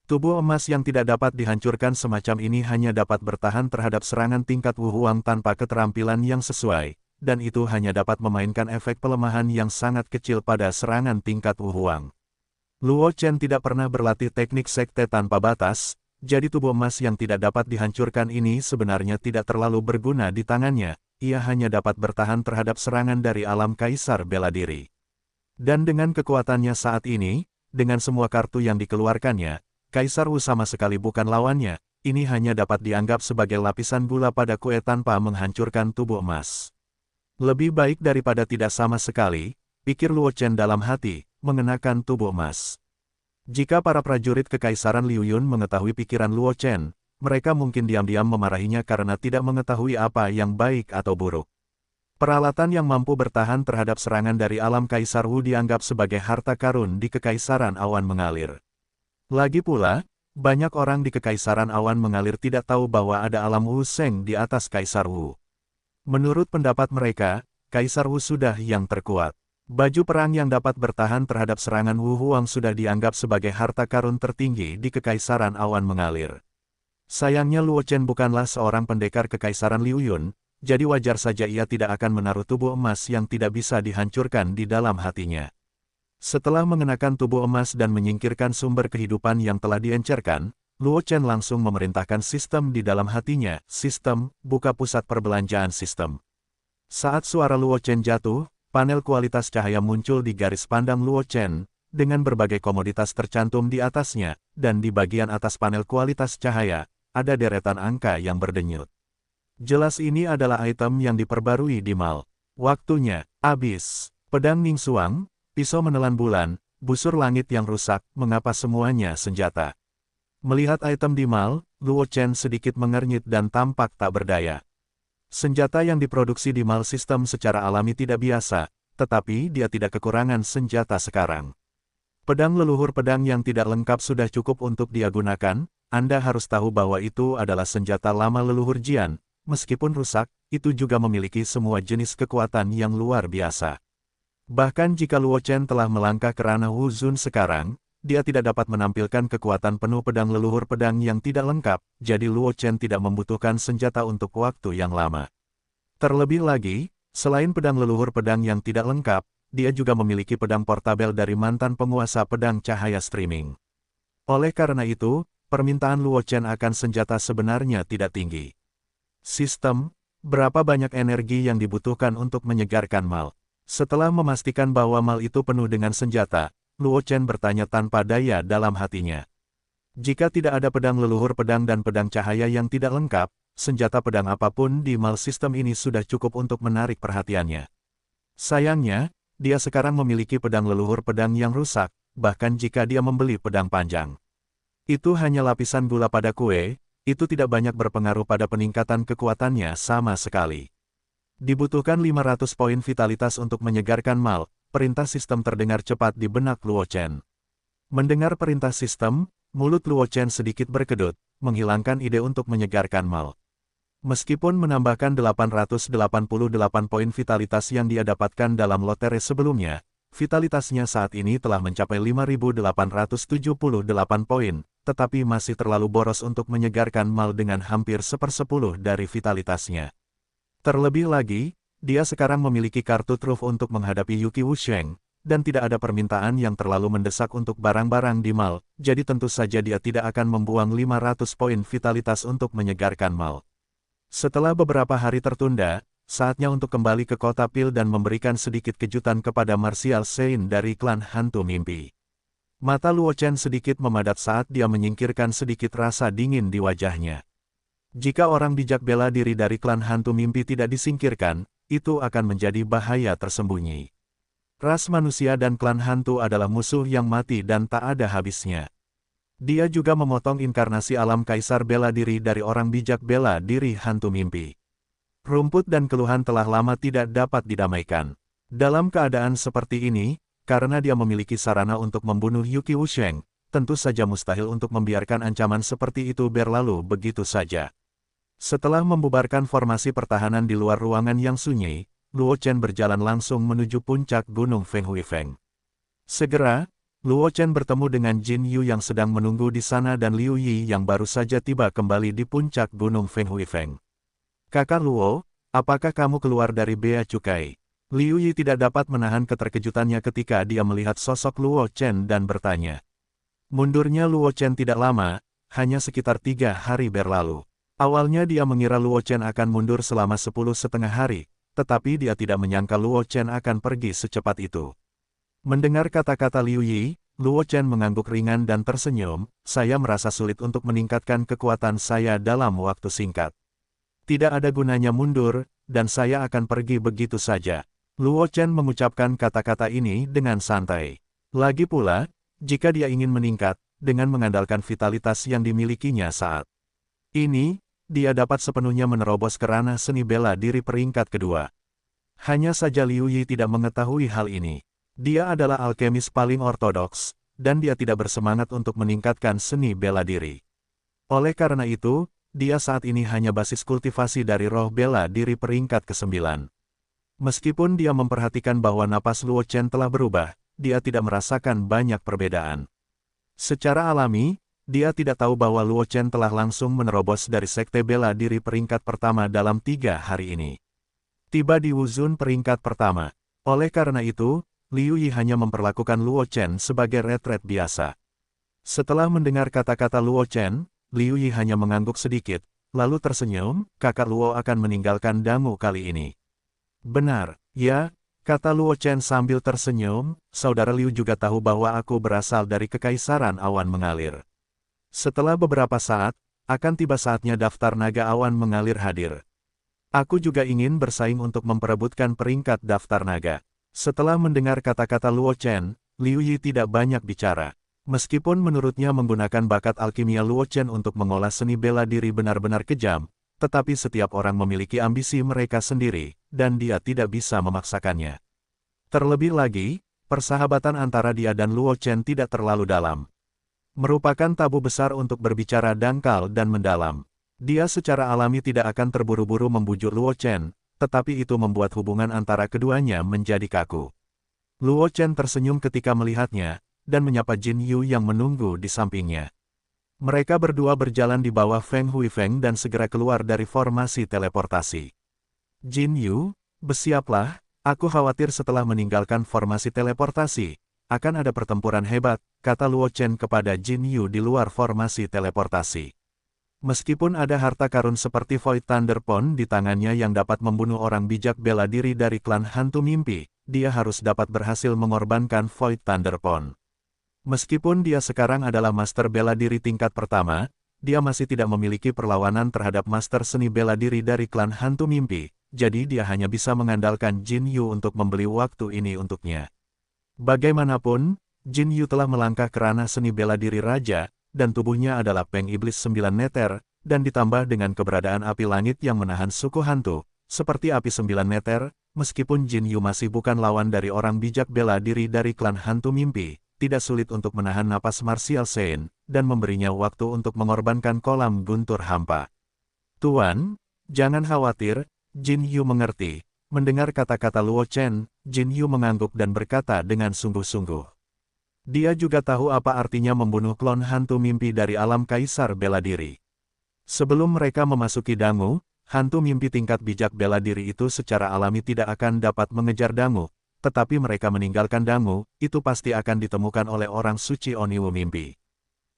Tubuh emas yang tidak dapat dihancurkan semacam ini hanya dapat bertahan terhadap serangan tingkat Wu Huang tanpa keterampilan yang sesuai, dan itu hanya dapat memainkan efek pelemahan yang sangat kecil pada serangan tingkat Wu Huang. Luo Chen tidak pernah berlatih teknik sekte tanpa batas, jadi tubuh emas yang tidak dapat dihancurkan ini sebenarnya tidak terlalu berguna di tangannya. Ia hanya dapat bertahan terhadap serangan dari alam kaisar bela diri. Dan dengan kekuatannya saat ini, dengan semua kartu yang dikeluarkannya, Kaisar Wu sama sekali bukan lawannya, ini hanya dapat dianggap sebagai lapisan gula pada kue tanpa menghancurkan tubuh emas. Lebih baik daripada tidak sama sekali, pikir Luo Chen dalam hati, mengenakan tubuh emas. Jika para prajurit Kekaisaran Liu Yun mengetahui pikiran Luo Chen, mereka mungkin diam-diam memarahinya karena tidak mengetahui apa yang baik atau buruk. Peralatan yang mampu bertahan terhadap serangan dari alam Kaisar Wu dianggap sebagai harta karun di Kekaisaran Awan Mengalir. Lagi pula, banyak orang di Kekaisaran Awan Mengalir tidak tahu bahwa ada alam Wu Sheng di atas Kaisar Wu. Menurut pendapat mereka, Kaisar Wu sudah yang terkuat. Baju perang yang dapat bertahan terhadap serangan Wu Huang sudah dianggap sebagai harta karun tertinggi di Kekaisaran Awan Mengalir. Sayangnya Luo Chen bukanlah seorang pendekar Kekaisaran Liu Yun, jadi wajar saja ia tidak akan menaruh tubuh emas yang tidak bisa dihancurkan di dalam hatinya. Setelah mengenakan tubuh emas dan menyingkirkan sumber kehidupan yang telah diencerkan, Luo Chen langsung memerintahkan sistem di dalam hatinya, sistem, buka pusat perbelanjaan sistem. Saat suara Luo Chen jatuh, panel kualitas cahaya muncul di garis pandang Luo Chen, dengan berbagai komoditas tercantum di atasnya, dan di bagian atas panel kualitas cahaya, ada deretan angka yang berdenyut. Jelas ini adalah item yang diperbarui di mall. Waktunya, habis. Pedang Ning Xuang, pisau menelan bulan, busur langit yang rusak, mengapa semuanya senjata. Melihat item di mall, Luo Chen sedikit mengernyit dan tampak tak berdaya. Senjata yang diproduksi di mall sistem secara alami tidak biasa, tetapi dia tidak kekurangan senjata sekarang. Pedang leluhur pedang yang tidak lengkap sudah cukup untuk dia gunakan. Anda harus tahu bahwa itu adalah senjata lama leluhur Jian, meskipun rusak, itu juga memiliki semua jenis kekuatan yang luar biasa. Bahkan jika Luo Chen telah melangkah ke ranah Wu Zun sekarang, dia tidak dapat menampilkan kekuatan penuh pedang leluhur pedang yang tidak lengkap, jadi Luo Chen tidak membutuhkan senjata untuk waktu yang lama. Terlebih lagi, selain pedang leluhur pedang yang tidak lengkap, dia juga memiliki pedang portabel dari mantan penguasa pedang cahaya streaming. Oleh karena itu, permintaan Luo Chen akan senjata sebenarnya tidak tinggi. Sistem, berapa banyak energi yang dibutuhkan untuk menyegarkan mal? Setelah memastikan bahwa mal itu penuh dengan senjata, Luo Chen bertanya tanpa daya dalam hatinya. Jika tidak ada pedang leluhur pedang dan pedang cahaya yang tidak lengkap, senjata pedang apapun di mal sistem ini sudah cukup untuk menarik perhatiannya. Sayangnya, dia sekarang memiliki pedang leluhur pedang yang rusak, bahkan jika dia membeli pedang panjang. Itu hanya lapisan gula pada kue, itu tidak banyak berpengaruh pada peningkatan kekuatannya sama sekali. Dibutuhkan 500 poin vitalitas untuk menyegarkan mal, perintah sistem terdengar cepat di benak Luo Chen. Mendengar perintah sistem, mulut Luo Chen sedikit berkedut, menghilangkan ide untuk menyegarkan mal. Meskipun menambahkan 888 poin vitalitas yang dia dapatkan dalam lotre sebelumnya, vitalitasnya saat ini telah mencapai 5.878 poin, tetapi masih terlalu boros untuk menyegarkan mal dengan hampir 1/10 dari vitalitasnya. Terlebih lagi, dia sekarang memiliki kartu truf untuk menghadapi Yuki Wusheng, dan tidak ada permintaan yang terlalu mendesak untuk barang-barang di mal, jadi tentu saja dia tidak akan membuang 500 poin vitalitas untuk menyegarkan mal. Setelah beberapa hari tertunda, saatnya untuk kembali ke kota Pil dan memberikan sedikit kejutan kepada Martial Saint dari klan Hantu Mimpi. Mata Luo Chen sedikit memadat saat dia menyingkirkan sedikit rasa dingin di wajahnya. Jika orang bijak bela diri dari klan Hantu Mimpi tidak disingkirkan, itu akan menjadi bahaya tersembunyi. Ras manusia dan klan hantu adalah musuh yang mati dan tak ada habisnya. Dia juga memotong inkarnasi alam kaisar bela diri dari orang bijak bela diri Hantu Mimpi. Rumput dan keluhan telah lama tidak dapat didamaikan. Dalam keadaan seperti ini, karena dia memiliki sarana untuk membunuh Yuki Wusheng, tentu saja mustahil untuk membiarkan ancaman seperti itu berlalu begitu saja. Setelah membubarkan formasi pertahanan di luar ruangan yang sunyi, Luo Chen berjalan langsung menuju puncak Gunung Fenghuifeng. Segera, Luo Chen bertemu dengan Jin Yu yang sedang menunggu di sana dan Liu Yi yang baru saja tiba kembali di puncak Gunung Fenghuifeng. "Kakak Luo, apakah kamu keluar dari bea cukai?" Liu Yi tidak dapat menahan keterkejutannya ketika dia melihat sosok Luo Chen dan bertanya. Mundurnya Luo Chen tidak lama, hanya sekitar 3 hari berlalu. Awalnya dia mengira Luo Chen akan mundur selama 10,5 hari, tetapi dia tidak menyangka Luo Chen akan pergi secepat itu. Mendengar kata-kata Liu Yi, Luo Chen mengangguk ringan dan tersenyum, "Saya merasa sulit untuk meningkatkan kekuatan saya dalam waktu singkat. Tidak ada gunanya mundur, dan saya akan pergi begitu saja." Luo Chen mengucapkan kata-kata ini dengan santai. Lagi pula, jika dia ingin meningkat, dengan mengandalkan vitalitas yang dimilikinya saat ini, dia dapat sepenuhnya menerobos ke ranah seni bela diri peringkat kedua. Hanya saja Liu Yi tidak mengetahui hal ini. Dia adalah alkemis paling ortodoks, dan dia tidak bersemangat untuk meningkatkan seni bela diri. Oleh karena itu, dia saat ini hanya basis kultivasi dari roh bela diri peringkat ke-9. Meskipun dia memperhatikan bahwa napas Luo Chen telah berubah, dia tidak merasakan banyak perbedaan. Secara alami, dia tidak tahu bahwa Luo Chen telah langsung menerobos dari sekte bela diri peringkat pertama dalam 3 hari ini. Tiba di Wuzun peringkat pertama. Oleh karena itu, Liu Yi hanya memperlakukan Luo Chen sebagai retret biasa. Setelah mendengar kata-kata Luo Chen, Liu Yi hanya mengangguk sedikit, lalu tersenyum, "Kakak Luo akan meninggalkan Damu kali ini." "Benar, ya," kata Luo Chen sambil tersenyum, "Saudara Liu juga tahu bahwa aku berasal dari Kekaisaran Awan Mengalir." Setelah beberapa saat, akan tiba saatnya daftar naga awan mengalir hadir. Aku juga ingin bersaing untuk memperebutkan peringkat daftar naga. Setelah mendengar kata-kata Luo Chen, Liu Yi tidak banyak bicara. Meskipun menurutnya menggunakan bakat alkimia Luo Chen untuk mengolah seni bela diri benar-benar kejam, tetapi setiap orang memiliki ambisi mereka sendiri, dan dia tidak bisa memaksakannya. Terlebih lagi, persahabatan antara dia dan Luo Chen tidak terlalu dalam. Merupakan tabu besar untuk berbicara dangkal dan mendalam. Dia secara alami tidak akan terburu-buru membujuk Luo Chen, tetapi itu membuat hubungan antara keduanya menjadi kaku. Luo Chen tersenyum ketika melihatnya, dan menyapa Jin Yu yang menunggu di sampingnya. Mereka berdua berjalan di bawah Feng Huifeng dan segera keluar dari formasi teleportasi. Jin Yu, bersiaplah, aku khawatir setelah meninggalkan formasi teleportasi, akan ada pertempuran hebat, kata Luo Chen kepada Jin Yu di luar formasi teleportasi. Meskipun ada harta karun seperti Void Thunderpon di tangannya yang dapat membunuh orang bijak bela diri dari klan hantu mimpi, dia harus dapat berhasil mengorbankan Void Thunderpon. Meskipun dia sekarang adalah master bela diri tingkat pertama, dia masih tidak memiliki perlawanan terhadap master seni bela diri dari klan hantu mimpi, jadi dia hanya bisa mengandalkan Jin Yu untuk membeli waktu ini untuknya. Bagaimanapun, Jin Yu telah melangkah ke ranah seni bela diri raja, dan tubuhnya adalah Peng Iblis 9 meter, dan ditambah dengan keberadaan api langit yang menahan suku hantu, seperti api 9 meter, meskipun Jin Yu masih bukan lawan dari orang bijak bela diri dari klan hantu mimpi, tidak sulit untuk menahan napas Martial Saint, dan memberinya waktu untuk mengorbankan kolam guntur hampa. Tuan, jangan khawatir, Jin Yu mengerti. Mendengar kata-kata Luo Chen, Jin Yu mengangguk dan berkata dengan sungguh-sungguh. Dia juga tahu apa artinya membunuh klon hantu mimpi dari alam kaisar bela diri. Sebelum mereka memasuki dangu, hantu mimpi tingkat bijak bela diri itu secara alami tidak akan dapat mengejar dangu, tetapi mereka meninggalkan dangu, itu pasti akan ditemukan oleh orang suci Oniwu mimpi.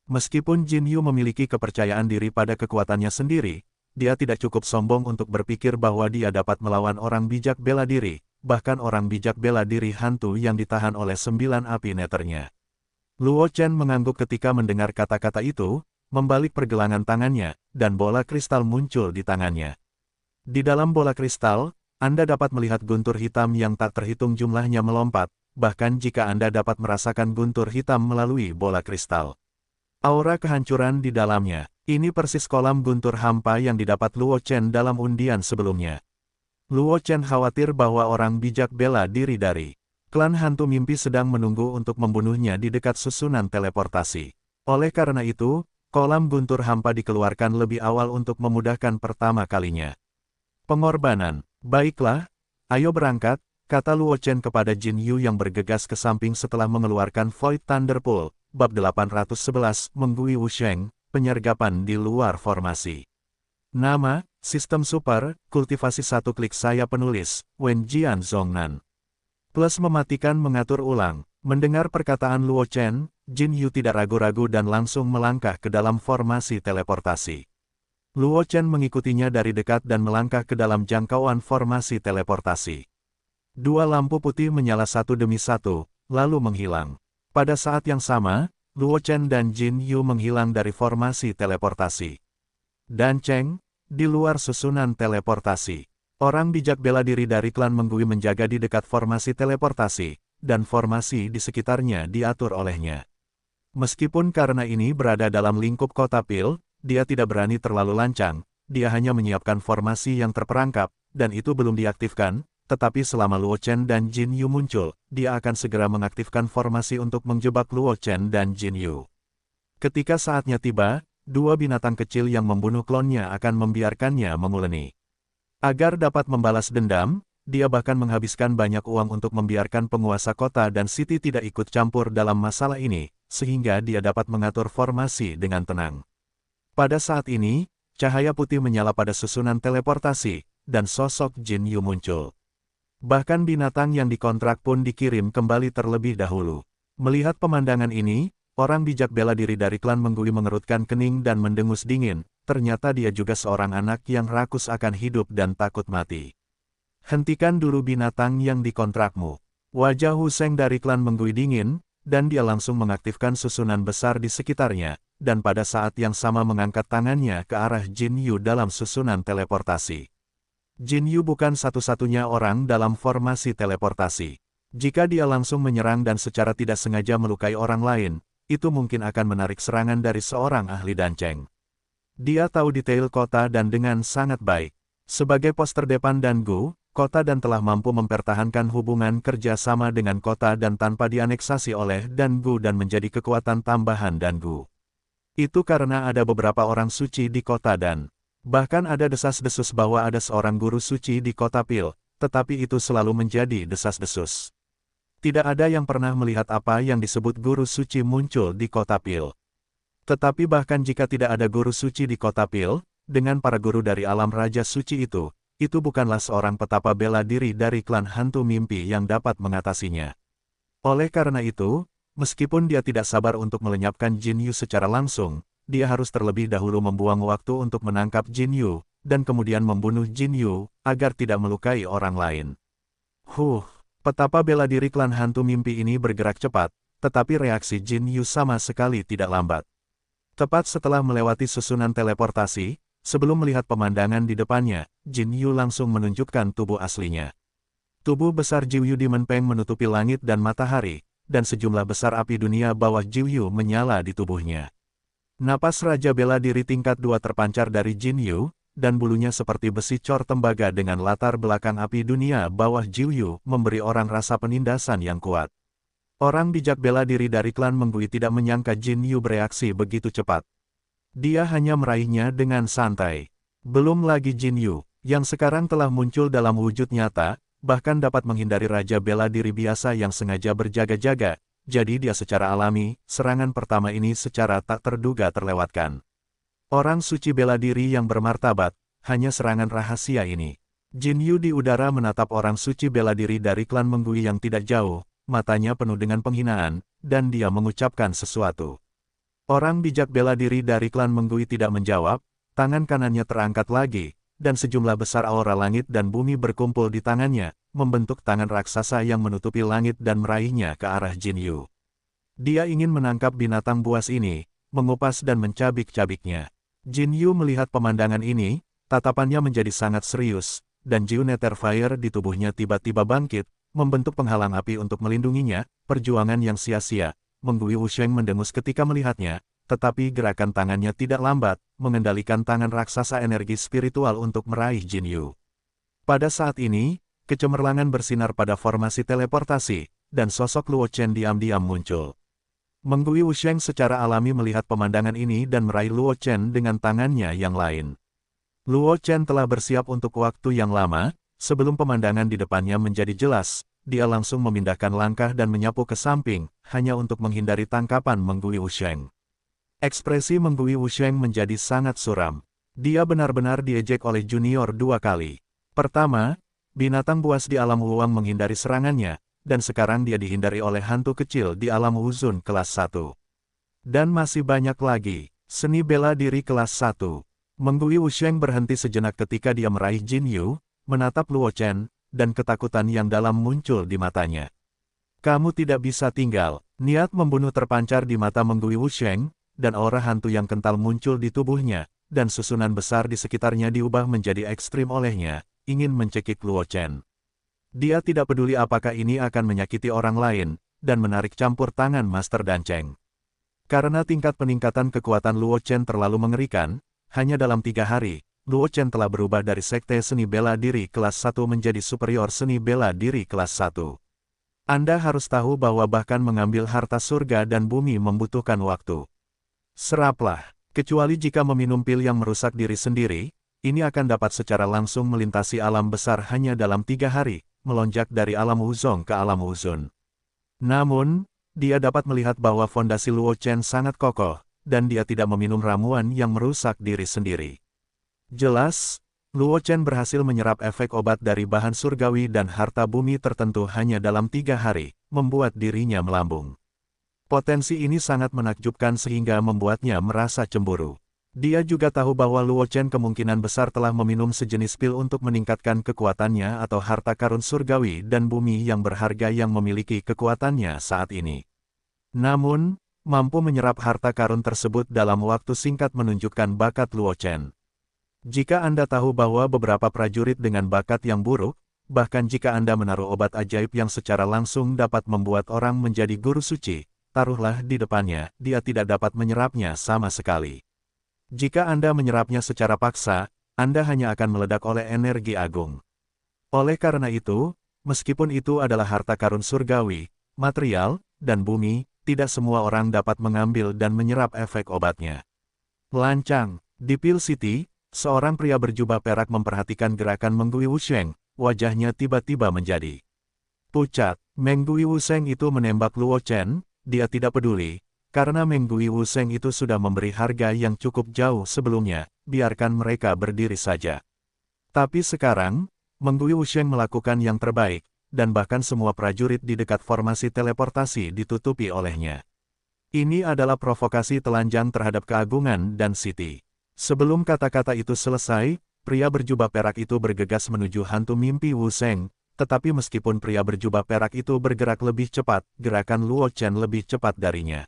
Meskipun Jin Yu memiliki kepercayaan diri pada kekuatannya sendiri, dia tidak cukup sombong untuk berpikir bahwa dia dapat melawan orang bijak bela diri, bahkan orang bijak bela diri hantu yang ditahan oleh 9 api neternya. Luo Chen mengangguk ketika mendengar kata-kata itu, membalik pergelangan tangannya, dan bola kristal muncul di tangannya. Di dalam bola kristal, Anda dapat melihat guntur hitam yang tak terhitung jumlahnya melompat, bahkan jika Anda dapat merasakan guntur hitam melalui bola kristal. Aura kehancuran di dalamnya, ini persis kolam guntur hampa yang didapat Luo Chen dalam undian sebelumnya. Luo Chen khawatir bahwa orang bijak bela diri dari klan hantu mimpi sedang menunggu untuk membunuhnya di dekat susunan teleportasi. Oleh karena itu, kolam guntur hampa dikeluarkan lebih awal untuk memudahkan pertama kalinya. Pengorbanan, baiklah, ayo berangkat, kata Luo Chen kepada Jin Yu yang bergegas ke samping setelah mengeluarkan Void Thunderpool, bab 811, Menggui Wusheng, penyergapan di luar formasi. Nama, Sistem Super, Kultivasi 1 Klik Saya Penulis, Wen Jian Zhongnan. Plus mematikan mengatur ulang. Mendengar perkataan Luo Chen, Jin Yu tidak ragu-ragu dan langsung melangkah ke dalam formasi teleportasi. Luo Chen mengikutinya dari dekat dan melangkah ke dalam jangkauan formasi teleportasi. Dua lampu putih menyala satu demi satu, lalu menghilang. Pada saat yang sama, Luo Chen dan Jin Yu menghilang dari formasi teleportasi. Dan Cheng, di luar susunan teleportasi. Orang bijak bela diri dari klan Menggui menjaga di dekat formasi teleportasi, dan formasi di sekitarnya diatur olehnya. Meskipun karena ini berada dalam lingkup kota Pil, dia tidak berani terlalu lancang, dia hanya menyiapkan formasi yang terperangkap, dan itu belum diaktifkan, tetapi selama Luo Chen dan Jin Yu muncul, dia akan segera mengaktifkan formasi untuk menjebak Luo Chen dan Jin Yu. Ketika saatnya tiba, dua binatang kecil yang membunuh klonnya akan membiarkannya menguleni. Agar dapat membalas dendam, dia bahkan menghabiskan banyak uang untuk membiarkan penguasa kota dan city tidak ikut campur dalam masalah ini, sehingga dia dapat mengatur formasi dengan tenang. Pada saat ini, cahaya putih menyala pada susunan teleportasi, dan sosok Jin Yu muncul. Bahkan binatang yang dikontrak pun dikirim kembali terlebih dahulu. Melihat pemandangan ini, orang bijak bela diri dari klan Menggui mengerutkan kening dan mendengus dingin. Ternyata dia juga seorang anak yang rakus akan hidup dan takut mati. Hentikan dulu binatang yang dikontrakmu. Wajah Hu Sheng dari klan Menggui dingin, dan dia langsung mengaktifkan susunan besar di sekitarnya, dan pada saat yang sama mengangkat tangannya ke arah Jin Yu dalam susunan teleportasi. Jin Yu bukan satu-satunya orang dalam formasi teleportasi. Jika dia langsung menyerang dan secara tidak sengaja melukai orang lain, itu mungkin akan menarik serangan dari seorang ahli danceng. Dia tahu detail kota dan dengan sangat baik. Sebagai poster depan Dangu, kota dan telah mampu mempertahankan hubungan kerja sama dengan kota dan tanpa dianeksasi oleh Dangu dan menjadi kekuatan tambahan Dangu. Itu karena ada beberapa orang suci di kota dan bahkan ada desas-desus bahwa ada seorang guru suci di kota Pil, tetapi itu selalu menjadi desas-desus. Tidak ada yang pernah melihat apa yang disebut guru suci muncul di kota Pil. Tetapi bahkan jika tidak ada guru suci di kota Pil, dengan para guru dari alam Raja Suci itu bukanlah seorang petapa bela diri dari klan hantu mimpi yang dapat mengatasinya. Oleh karena itu, meskipun dia tidak sabar untuk melenyapkan Jin Yu secara langsung, dia harus terlebih dahulu membuang waktu untuk menangkap Jin Yu, dan kemudian membunuh Jin Yu, agar tidak melukai orang lain. Petapa bela diri klan hantu mimpi ini bergerak cepat, tetapi reaksi Jin Yu sama sekali tidak lambat. Tepat setelah melewati susunan teleportasi, sebelum melihat pemandangan di depannya, Jin Yu langsung menunjukkan tubuh aslinya. Tubuh besar Jiu Yu Demon Peng menutupi langit dan matahari, dan sejumlah besar api dunia bawah Jiu Yu menyala di tubuhnya. Napas Raja Bela Diri tingkat 2 terpancar dari Jin Yu, dan bulunya seperti besi cor tembaga dengan latar belakang api dunia bawah Jiu Yu memberi orang rasa penindasan yang kuat. Orang bijak bela diri dari klan Menggui tidak menyangka Jin Yu bereaksi begitu cepat. Dia hanya meraihnya dengan santai. Belum lagi Jin Yu, yang sekarang telah muncul dalam wujud nyata, bahkan dapat menghindari Raja Bela Diri biasa yang sengaja berjaga-jaga, jadi dia secara alami, serangan pertama ini secara tak terduga terlewatkan. Orang suci bela diri yang bermartabat, hanya serangan rahasia ini. Jin Yu di udara menatap orang suci bela diri dari klan Menggui yang tidak jauh, matanya penuh dengan penghinaan, dan dia mengucapkan sesuatu. Orang bijak bela diri dari klan Menggui tidak menjawab, tangan kanannya terangkat lagi, dan sejumlah besar aura langit dan bumi berkumpul di tangannya, membentuk tangan raksasa yang menutupi langit dan meraihnya ke arah Jin Yu. Dia ingin menangkap binatang buas ini, mengupas dan mencabik-cabiknya. Jin Yu melihat pemandangan ini, tatapannya menjadi sangat serius, dan Jiu Nether Fire di tubuhnya tiba-tiba bangkit, membentuk penghalang api untuk melindunginya, perjuangan yang sia-sia. Menggui Wusheng mendengus ketika melihatnya, tetapi gerakan tangannya tidak lambat, mengendalikan tangan raksasa energi spiritual untuk meraih Jin Yu. Pada saat ini, kecemerlangan bersinar pada formasi teleportasi, dan sosok Luo Chen diam-diam muncul. Menggui Wusheng secara alami melihat pemandangan ini dan meraih Luo Chen dengan tangannya yang lain. Luo Chen telah bersiap untuk waktu yang lama, sebelum pemandangan di depannya menjadi jelas, dia langsung memindahkan langkah dan menyapu ke samping, hanya untuk menghindari tangkapan Menggui Wusheng. Ekspresi Menggui Wusheng menjadi sangat suram. Dia benar-benar diejek oleh junior 2 kali. Pertama, binatang buas di alam Wuwang menghindari serangannya, dan sekarang dia dihindari oleh hantu kecil di alam Wuzun kelas 1. Dan masih banyak lagi, seni bela diri kelas 1. Menggui Wusheng berhenti sejenak ketika dia meraih Jin Yu, menatap Luo Chen, dan ketakutan yang dalam muncul di matanya. Kamu tidak bisa tinggal, niat membunuh terpancar di mata Menggui Wusheng, dan aura hantu yang kental muncul di tubuhnya, dan susunan besar di sekitarnya diubah menjadi ekstrim olehnya, ingin mencekik Luo Chen. Dia tidak peduli apakah ini akan menyakiti orang lain, dan menarik campur tangan Master Danceng. Karena tingkat peningkatan kekuatan Luo Chen terlalu mengerikan, hanya dalam 3 hari, Luo Chen telah berubah dari sekte seni bela diri kelas 1 menjadi superior seni bela diri kelas 1. Anda harus tahu bahwa bahkan mengambil harta surga dan bumi membutuhkan waktu. Seraplah, kecuali jika meminum pil yang merusak diri sendiri, ini akan dapat secara langsung melintasi alam besar hanya dalam 3 hari, melonjak dari alam Wuzong ke alam Wuzun. Namun, dia dapat melihat bahwa fondasi Luo Chen sangat kokoh, dan dia tidak meminum ramuan yang merusak diri sendiri. Jelas, Luo Chen berhasil menyerap efek obat dari bahan surgawi dan harta bumi tertentu hanya dalam 3 hari, membuat dirinya melambung. Potensi ini sangat menakjubkan sehingga membuatnya merasa cemburu. Dia juga tahu bahwa Luo Chen kemungkinan besar telah meminum sejenis pil untuk meningkatkan kekuatannya atau harta karun surgawi dan bumi yang berharga yang memiliki kekuatannya saat ini. Namun, mampu menyerap harta karun tersebut dalam waktu singkat menunjukkan bakat Luo Chen. Jika Anda tahu bahwa beberapa prajurit dengan bakat yang buruk, bahkan jika Anda menaruh obat ajaib yang secara langsung dapat membuat orang menjadi guru suci, taruhlah di depannya, dia tidak dapat menyerapnya sama sekali. Jika Anda menyerapnya secara paksa, Anda hanya akan meledak oleh energi agung. Oleh karena itu, meskipun itu adalah harta karun surgawi, material, dan bumi, tidak semua orang dapat mengambil dan menyerap efek obatnya. Lancang, di Pil City, seorang pria berjubah perak memperhatikan gerakan Menggui Wusheng, wajahnya tiba-tiba menjadi pucat. Menggui Wuseng itu menembak Luo Chen, dia tidak peduli, karena Menggui Wuseng itu sudah memberi harga yang cukup jauh sebelumnya, biarkan mereka berdiri saja. Tapi sekarang, Menggui Wuseng melakukan yang terbaik, dan bahkan semua prajurit di dekat formasi teleportasi ditutupi olehnya. Ini adalah provokasi telanjang terhadap keagungan dan Siti. Sebelum kata-kata itu selesai, pria berjubah perak itu bergegas menuju hantu mimpi Wuseng, tetapi meskipun pria berjubah perak itu bergerak lebih cepat, gerakan Luo Chen lebih cepat darinya.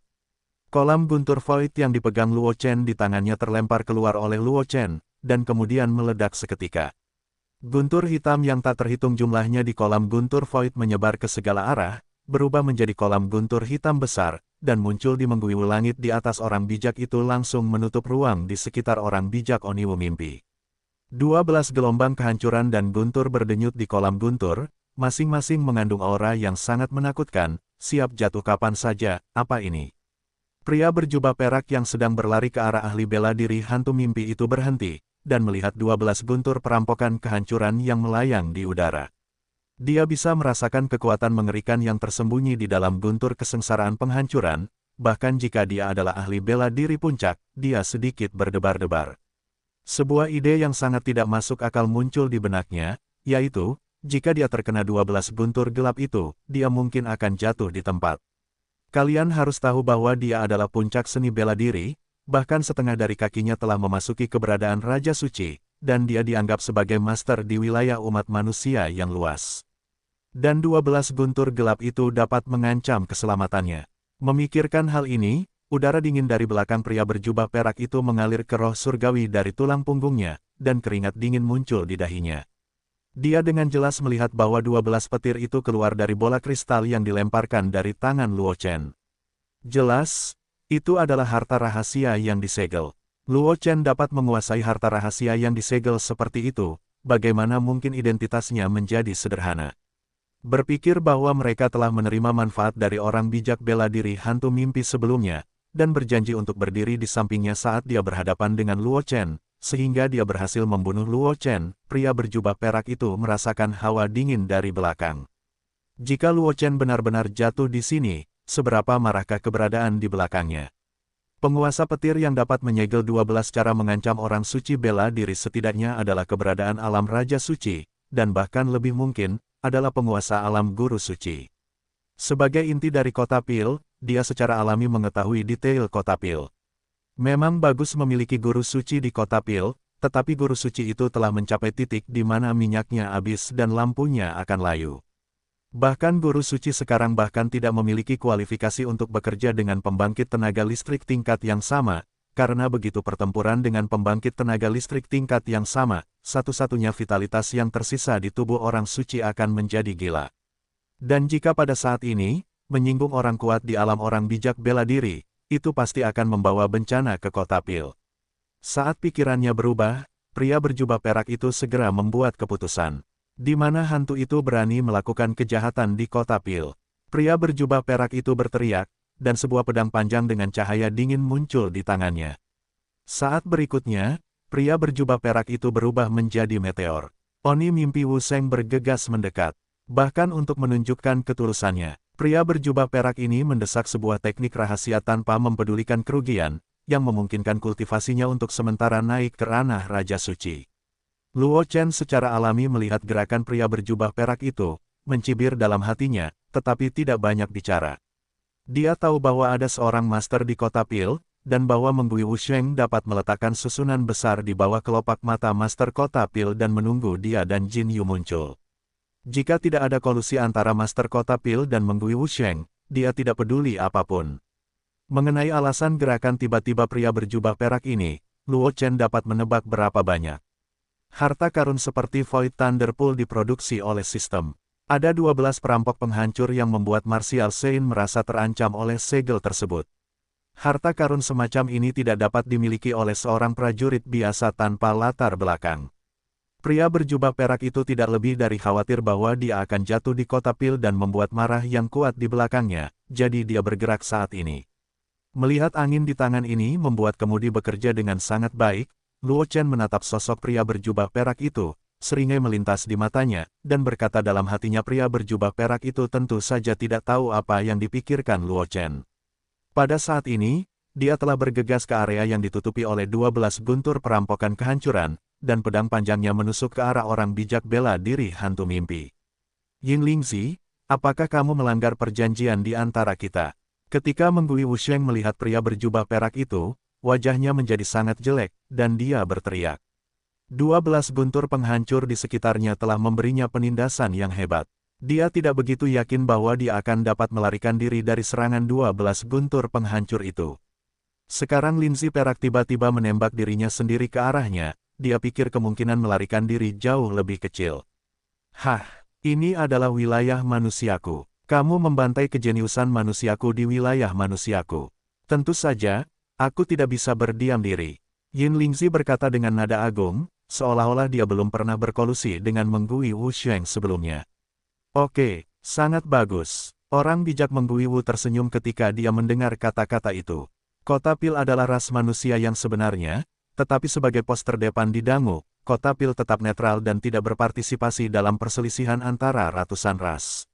Kolam guntur void yang dipegang Luo Chen di tangannya terlempar keluar oleh Luo Chen, dan kemudian meledak seketika. Guntur hitam yang tak terhitung jumlahnya di kolam guntur void menyebar ke segala arah, berubah menjadi kolam guntur hitam besar, dan muncul di mengguyur langit di atas orang bijak itu langsung menutup ruang di sekitar orang bijak Oniwu mimpi. 12 gelombang kehancuran dan guntur berdenyut di kolam guntur, masing-masing mengandung aura yang sangat menakutkan, siap jatuh kapan saja. Apa ini? Pria berjubah perak yang sedang berlari ke arah ahli bela diri hantu mimpi itu berhenti, dan melihat 12 guntur perampokan kehancuran yang melayang di udara. Dia bisa merasakan kekuatan mengerikan yang tersembunyi di dalam guntur kesengsaraan penghancuran, bahkan jika dia adalah ahli bela diri puncak, dia sedikit berdebar-debar. Sebuah ide yang sangat tidak masuk akal muncul di benaknya, yaitu, jika dia terkena 12 guntur gelap itu, dia mungkin akan jatuh di tempat. Kalian harus tahu bahwa dia adalah puncak seni bela diri, bahkan setengah dari kakinya telah memasuki keberadaan Raja Suci, dan dia dianggap sebagai master di wilayah umat manusia yang luas. Dan 12 guntur gelap itu dapat mengancam keselamatannya. Memikirkan hal ini, udara dingin dari belakang pria berjubah perak itu mengalir ke roh surgawi dari tulang punggungnya, dan keringat dingin muncul di dahinya. Dia dengan jelas melihat bahwa 12 petir itu keluar dari bola kristal yang dilemparkan dari tangan Luo Chen. Jelas, itu adalah harta rahasia yang disegel. Luo Chen dapat menguasai harta rahasia yang disegel seperti itu, bagaimana mungkin identitasnya menjadi sederhana? Berpikir bahwa mereka telah menerima manfaat dari orang bijak bela diri hantu mimpi sebelumnya, dan berjanji untuk berdiri di sampingnya saat dia berhadapan dengan Luo Chen, sehingga dia berhasil membunuh Luo Chen. Pria berjubah perak itu merasakan hawa dingin dari belakang. Jika Luo Chen benar-benar jatuh di sini, seberapa marahkah keberadaan di belakangnya? Penguasa petir yang dapat menyegel 12 cara mengancam orang suci bela diri setidaknya adalah keberadaan alam Raja Suci, dan bahkan lebih mungkin, adalah penguasa alam Guru Suci. Sebagai inti dari Kota Pil, dia secara alami mengetahui detail Kota Pil. Memang bagus memiliki Guru Suci di Kota Pil, tetapi Guru Suci itu telah mencapai titik di mana minyaknya habis dan lampunya akan layu. Bahkan Guru Suci sekarang bahkan tidak memiliki kualifikasi untuk bekerja dengan pembangkit tenaga listrik tingkat yang sama, karena begitu pertempuran dengan pembangkit tenaga listrik tingkat yang sama, satu-satunya vitalitas yang tersisa di tubuh orang suci akan menjadi gila. Dan jika pada saat ini, menyinggung orang kuat di alam orang bijak bela diri, itu pasti akan membawa bencana ke Kota Pil. Saat pikirannya berubah, pria berjubah perak itu segera membuat keputusan. Di mana hantu itu berani melakukan kejahatan di Kota Pil. Pria berjubah perak itu berteriak, dan sebuah pedang panjang dengan cahaya dingin muncul di tangannya. Saat berikutnya, pria berjubah perak itu berubah menjadi meteor. Oni mimpi Wuseng bergegas mendekat. Bahkan untuk menunjukkan ketulusannya, pria berjubah perak ini mendesak sebuah teknik rahasia tanpa mempedulikan kerugian, yang memungkinkan kultivasinya untuk sementara naik ke ranah Raja Suci. Luo Chen secara alami melihat gerakan pria berjubah perak itu, mencibir dalam hatinya, tetapi tidak banyak bicara. Dia tahu bahwa ada seorang master di Kota Pil, dan bahwa Menggui Wuseng dapat meletakkan susunan besar di bawah kelopak mata master Kota Pil dan menunggu dia dan Jin Yu muncul. Jika tidak ada kolusi antara Master Kota Pil dan Menggui Wuseng, dia tidak peduli apapun. Mengenai alasan gerakan tiba-tiba pria berjubah perak ini, Luo Chen dapat menebak berapa banyak. Harta karun seperti Void Thunder Pool diproduksi oleh sistem. Ada 12 perampok penghancur yang membuat Martial Saint merasa terancam oleh segel tersebut. Harta karun semacam ini tidak dapat dimiliki oleh seorang prajurit biasa tanpa latar belakang. Pria berjubah perak itu tidak lebih dari khawatir bahwa dia akan jatuh di Kota Pil dan membuat marah yang kuat di belakangnya, jadi dia bergerak saat ini. Melihat angin di tangan ini membuat kemudi bekerja dengan sangat baik, Luo Chen menatap sosok pria berjubah perak itu, seringai melintas di matanya, dan berkata dalam hatinya pria berjubah perak itu tentu saja tidak tahu apa yang dipikirkan Luo Chen. Pada saat ini, dia telah bergegas ke area yang ditutupi oleh 12 guntur perampokan kehancuran, dan pedang panjangnya menusuk ke arah orang bijak bela diri hantu mimpi. Yin Lingzi, apakah kamu melanggar perjanjian di antara kita? Ketika Menggui Wusheng melihat pria berjubah perak itu, wajahnya menjadi sangat jelek, dan dia berteriak. 12 guntur penghancur di sekitarnya telah memberinya penindasan yang hebat. Dia tidak begitu yakin bahwa dia akan dapat melarikan diri dari serangan 12 guntur penghancur itu. Sekarang Linzi perak tiba-tiba menembak dirinya sendiri ke arahnya, dia pikir kemungkinan melarikan diri jauh lebih kecil. Hah, ini adalah wilayah manusiaku. Kamu membantai kejeniusan manusiaku di wilayah manusiaku. Tentu saja, aku tidak bisa berdiam diri. Yin Lingzi berkata dengan nada agung, seolah-olah dia belum pernah berkolusi dengan Menggui Wusheng sebelumnya. Oke, sangat bagus. Orang bijak Menggui Wu tersenyum ketika dia mendengar kata-kata itu. Kota Pil adalah ras manusia yang sebenarnya, tetapi sebagai pos terdepan di dangu, Kota Pil tetap netral dan tidak berpartisipasi dalam perselisihan antara ratusan ras.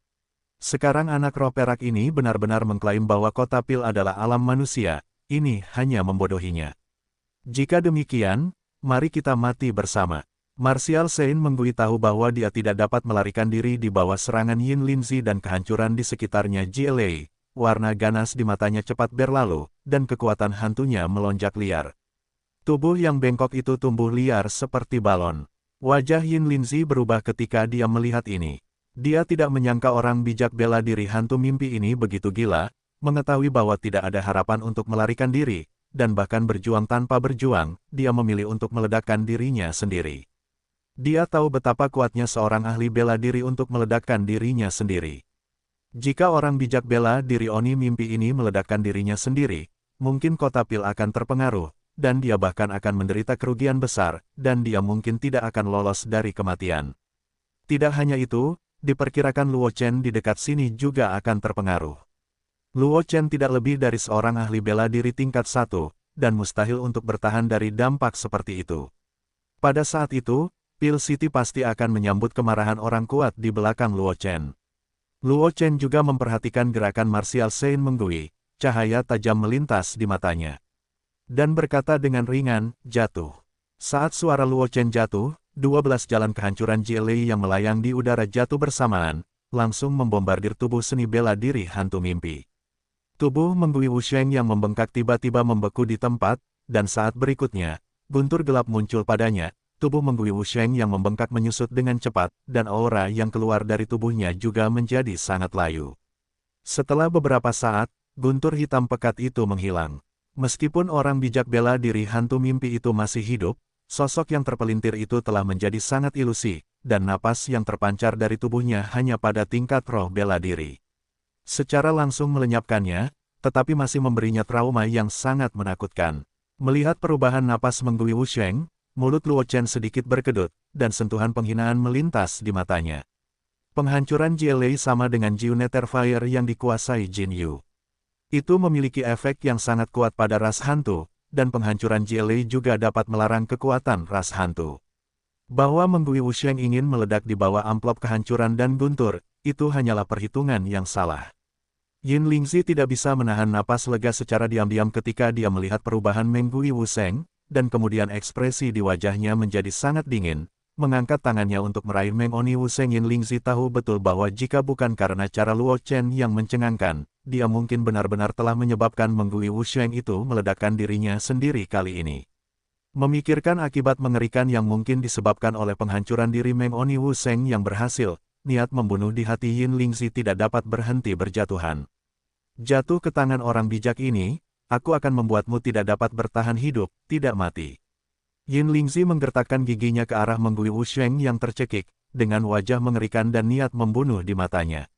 Sekarang anak roh perak ini benar-benar mengklaim bahwa Kota Pil adalah alam manusia, ini hanya membodohinya. Jika demikian, mari kita mati bersama. Martial Saint Menggui tahu bahwa dia tidak dapat melarikan diri di bawah serangan Yin Linzi dan kehancuran di sekitarnya GLA. Warna ganas di matanya cepat berlalu, dan kekuatan hantunya melonjak liar. Tubuh yang bengkok itu tumbuh liar seperti balon. Wajah Yin Linzi berubah ketika dia melihat ini. Dia tidak menyangka orang bijak bela diri hantu mimpi ini begitu gila, mengetahui bahwa tidak ada harapan untuk melarikan diri, dan bahkan berjuang tanpa berjuang, dia memilih untuk meledakkan dirinya sendiri. Dia tahu betapa kuatnya seorang ahli bela diri untuk meledakkan dirinya sendiri. Jika orang bijak bela diri Oni mimpi ini meledakkan dirinya sendiri, mungkin Kota Pil akan terpengaruh, dan dia bahkan akan menderita kerugian besar, dan dia mungkin tidak akan lolos dari kematian. Tidak hanya itu, diperkirakan Luo Chen di dekat sini juga akan terpengaruh. Luo Chen tidak lebih dari seorang ahli bela diri tingkat 1, dan mustahil untuk bertahan dari dampak seperti itu. Pada saat itu, Pil City pasti akan menyambut kemarahan orang kuat di belakang Luo Chen. Luo Chen juga memperhatikan gerakan Martial Saint Menggui, cahaya tajam melintas di matanya. Dan berkata dengan ringan, jatuh. Saat suara Luo Chen jatuh, 12 jalan kehancuran GLA yang melayang di udara jatuh bersamaan, langsung membombardir tubuh seni bela diri hantu mimpi. Tubuh Menggui Wusheng yang membengkak tiba-tiba membeku di tempat, dan saat berikutnya, guntur gelap muncul padanya. Tubuh Menggui Wusheng yang membengkak menyusut dengan cepat, dan aura yang keluar dari tubuhnya juga menjadi sangat layu. Setelah beberapa saat, guntur hitam pekat itu menghilang. Meskipun orang bijak bela diri hantu mimpi itu masih hidup, sosok yang terpelintir itu telah menjadi sangat ilusi, dan napas yang terpancar dari tubuhnya hanya pada tingkat roh bela diri. Secara langsung melenyapkannya, tetapi masih memberinya trauma yang sangat menakutkan. Melihat perubahan napas Menggui Wusheng, mulut Luo Chen sedikit berkedut, dan sentuhan penghinaan melintas di matanya. Penghancuran GLA sama dengan Jiu Nether Fire yang dikuasai Jin Yu. Itu memiliki efek yang sangat kuat pada ras hantu, dan penghancuran GLA juga dapat melarang kekuatan ras hantu. Bahwa Menggui Wusheng ingin meledak di bawah amplop kehancuran dan guntur, itu hanyalah perhitungan yang salah. Yin Lingzi tidak bisa menahan napas lega secara diam-diam ketika dia melihat perubahan Menggui Wusheng, dan kemudian ekspresi di wajahnya menjadi sangat dingin, mengangkat tangannya untuk meraih Meng Oni Wusheng. Yin Lingzi tahu betul bahwa jika bukan karena cara Luo Chen yang mencengangkan, dia mungkin benar-benar telah menyebabkan Menggui Wusheng itu meledakkan dirinya sendiri kali ini. Memikirkan akibat mengerikan yang mungkin disebabkan oleh penghancuran diri Meng Oni Wusheng yang berhasil, niat membunuh di hati Yin Lingzi tidak dapat berhenti berjatuhan. Jatuh ke tangan orang bijak ini, aku akan membuatmu tidak dapat bertahan hidup, tidak mati. Yin Lingzi menggertakkan giginya ke arah Menggui Wusheng yang tercekik, dengan wajah mengerikan dan niat membunuh di matanya.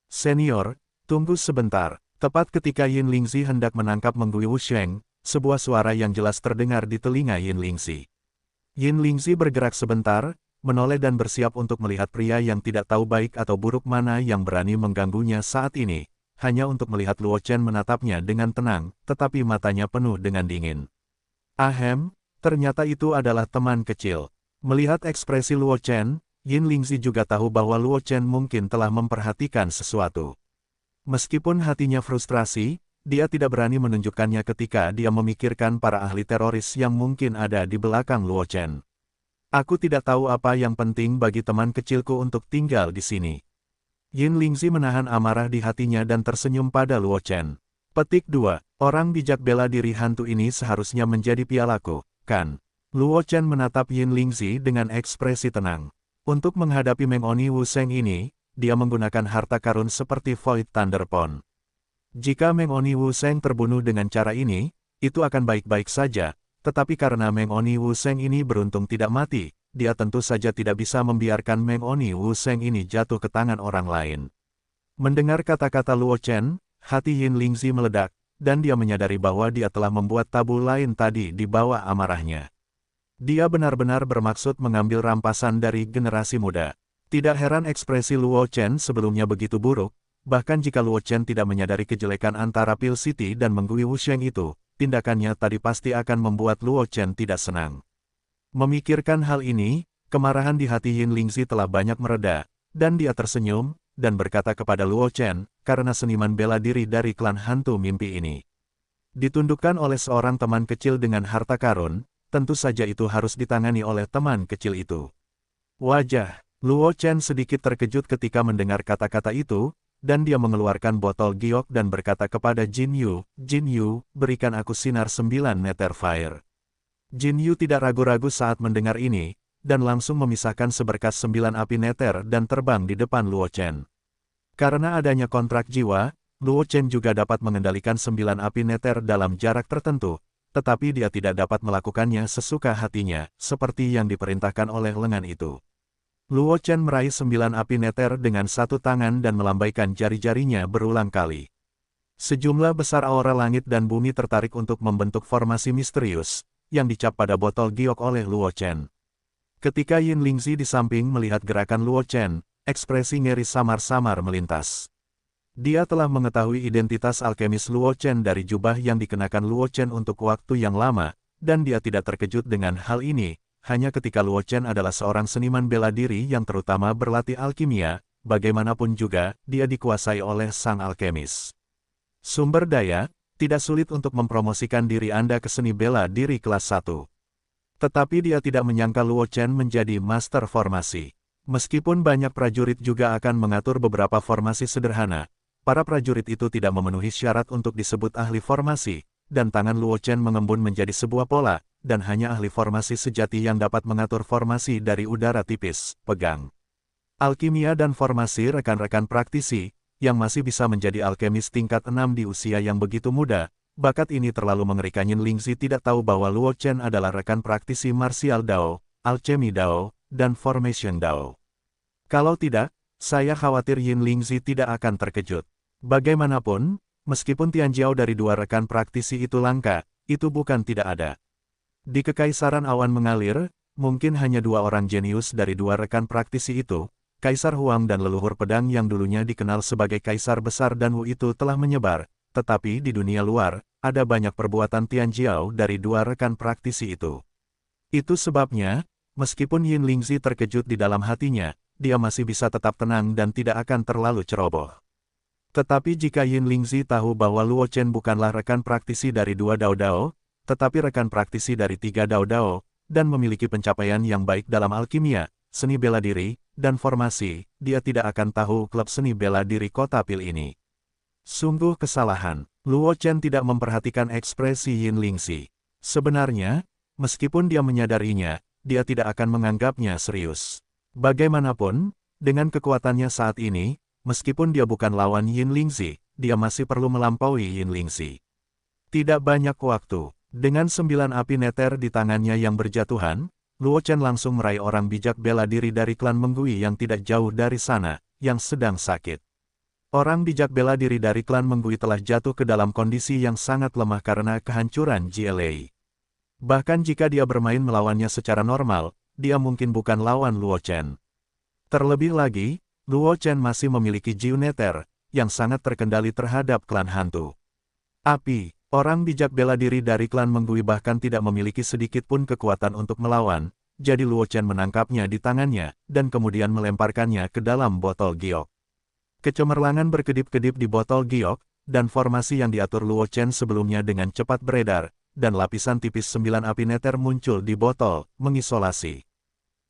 Senior, tunggu sebentar. Tepat ketika Yin Lingzi hendak menangkap Menggui Wusheng, sebuah suara yang jelas terdengar di telinga Yin Lingzi. Yin Lingzi bergerak sebentar, menoleh dan bersiap untuk melihat pria yang tidak tahu baik atau buruk mana yang berani mengganggunya saat ini. Hanya untuk melihat Luo Chen menatapnya dengan tenang, tetapi matanya penuh dengan dingin. Ahem, ternyata itu adalah teman kecil. Melihat ekspresi Luo Chen, Yin Lingzi juga tahu bahwa Luo Chen mungkin telah memperhatikan sesuatu. Meskipun hatinya frustrasi, dia tidak berani menunjukkannya ketika dia memikirkan para ahli teroris yang mungkin ada di belakang Luo Chen. Aku tidak tahu apa yang penting bagi teman kecilku untuk tinggal di sini. Yin Lingzi menahan amarah di hatinya dan tersenyum pada Luo Chen. Petik 2. Orang bijak bela diri hantu ini seharusnya menjadi pialaku, kan? Luo Chen menatap Yin Lingzi dengan ekspresi tenang. Untuk menghadapi Meng Oni Wuseng ini, dia menggunakan harta karun seperti Void Thunderpon. Jika Meng Oni Wuseng terbunuh dengan cara ini, itu akan baik-baik saja, tetapi karena Meng Oni Wuseng ini beruntung tidak mati, dia tentu saja tidak bisa membiarkan Meng Oni Wuseng ini jatuh ke tangan orang lain. Mendengar kata-kata Luo Chen, hati Yin Lingzi meledak, dan dia menyadari bahwa dia telah membuat tabu lain tadi di bawah amarahnya. Dia benar-benar bermaksud mengambil rampasan dari generasi muda. Tidak heran ekspresi Luo Chen sebelumnya begitu buruk, bahkan jika Luo Chen tidak menyadari kejelekan antara Pil City dan Menggui Wusheng itu, tindakannya tadi pasti akan membuat Luo Chen tidak senang. Memikirkan hal ini, kemarahan di hati Yin Lingzi telah banyak mereda, dan dia tersenyum, dan berkata kepada Luo Chen, karena seniman bela diri dari klan hantu mimpi ini ditundukkan oleh seorang teman kecil dengan harta karun, tentu saja itu harus ditangani oleh teman kecil itu. Wajah Luo Chen sedikit terkejut ketika mendengar kata-kata itu, dan dia mengeluarkan botol giok dan berkata kepada Jin Yu, berikan aku sinar 9 meter fire. Jin Yu tidak ragu-ragu saat mendengar ini, dan langsung memisahkan seberkas 9 api neter dan terbang di depan Luo Chen. Karena adanya kontrak jiwa, Luo Chen juga dapat mengendalikan 9 api neter dalam jarak tertentu, tetapi dia tidak dapat melakukannya sesuka hatinya, seperti yang diperintahkan oleh lengan itu. Luo Chen meraih 9 api neter dengan satu tangan dan melambaikan jari-jarinya berulang kali. Sejumlah besar aura langit dan bumi tertarik untuk membentuk formasi misterius, yang dicap pada botol giok oleh Luo Chen. Ketika Yin Lingzi di samping melihat gerakan Luo Chen, ekspresi ngeri samar-samar melintas. Dia telah mengetahui identitas alkemis Luo Chen dari jubah yang dikenakan Luo Chen untuk waktu yang lama, dan dia tidak terkejut dengan hal ini, hanya ketika Luo Chen adalah seorang seniman bela diri yang terutama berlatih alkimia, bagaimanapun juga, dia dikuasai oleh sang alkemis. Sumber daya, tidak sulit untuk mempromosikan diri Anda ke seni bela diri kelas 1. Tetapi dia tidak menyangka Luo Chen menjadi master formasi. Meskipun banyak prajurit juga akan mengatur beberapa formasi sederhana, para prajurit itu tidak memenuhi syarat untuk disebut ahli formasi, dan tangan Luo Chen mengembun menjadi sebuah pola, dan hanya ahli formasi sejati yang dapat mengatur formasi dari udara tipis, pegang. Alkimia dan formasi rekan-rekan praktisi, yang masih bisa menjadi alkemis tingkat 6 di usia yang begitu muda, bakat ini terlalu mengerikan. Yin Lingzi tidak tahu bahwa Luo Chen adalah rekan praktisi martial Dao, alchemy Dao, dan formation Dao. Kalau tidak, saya khawatir Yin Lingzi tidak akan terkejut. Bagaimanapun, meskipun Tianjiao dari dua rekan praktisi itu langka, itu bukan tidak ada. Di Kekaisaran Awan Mengalir, mungkin hanya 2 orang jenius dari 2 rekan praktisi itu, Kaisar Huang dan leluhur pedang yang dulunya dikenal sebagai Kaisar Besar dan Wu itu telah menyebar, tetapi di dunia luar, ada banyak perbuatan Tianjiao dari 2 rekan praktisi itu. Itu sebabnya, meskipun Yin Lingzi terkejut di dalam hatinya, dia masih bisa tetap tenang dan tidak akan terlalu ceroboh. Tetapi jika Yin Lingzi tahu bahwa Luo Chen bukanlah rekan praktisi dari 2 Dao Dao, tetapi rekan praktisi dari 3 Dao Dao, dan memiliki pencapaian yang baik dalam alkimia, seni bela diri, dan formasi, dia tidak akan tahu klub seni bela diri kota Pil ini. Sungguh kesalahan, Luo Chen tidak memperhatikan ekspresi Yin Lingzi. Sebenarnya, meskipun dia menyadarinya, dia tidak akan menganggapnya serius. Bagaimanapun, dengan kekuatannya saat ini, meskipun dia bukan lawan Yin Lingzi, dia masih perlu melampaui Yin Lingzi. Tidak banyak waktu, dengan 9 api neter di tangannya yang berjatuhan, Luo Chen langsung meraih orang bijak bela diri dari klan Menggui yang tidak jauh dari sana, yang sedang sakit. Orang bijak bela diri dari klan Menggui telah jatuh ke dalam kondisi yang sangat lemah karena kehancuran GLA. Bahkan jika dia bermain melawannya secara normal, dia mungkin bukan lawan Luo Chen. Terlebih lagi, Luo Chen masih memiliki jiu neter, yang sangat terkendali terhadap klan hantu. Api, orang bijak bela diri dari klan Menggui bahkan tidak memiliki sedikit pun kekuatan untuk melawan, jadi Luo Chen menangkapnya di tangannya, dan kemudian melemparkannya ke dalam botol giok. Kecemerlangan berkedip-kedip di botol giok, dan formasi yang diatur Luo Chen sebelumnya dengan cepat beredar, dan lapisan tipis 9 api neter muncul di botol, mengisolasi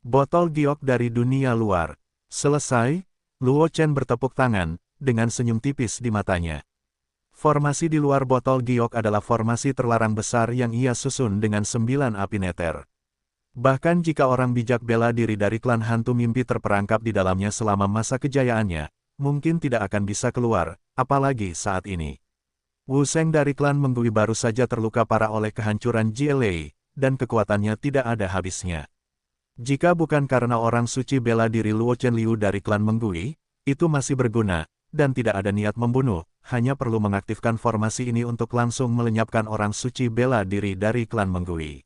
botol giok dari dunia luar. Selesai, Luo Chen bertepuk tangan, dengan senyum tipis di matanya. Formasi di luar botol giok adalah formasi terlarang besar yang ia susun dengan 9 api neter. Bahkan jika orang bijak bela diri dari klan hantu mimpi terperangkap di dalamnya selama masa kejayaannya, mungkin tidak akan bisa keluar, apalagi saat ini. Wu Sheng dari klan Menggui baru saja terluka parah oleh kehancuran Jielei, dan kekuatannya tidak ada habisnya. Jika bukan karena orang suci bela diri Luo Chen Liu dari klan Menggui, itu masih berguna, dan tidak ada niat membunuh, hanya perlu mengaktifkan formasi ini untuk langsung melenyapkan orang suci bela diri dari klan Menggui.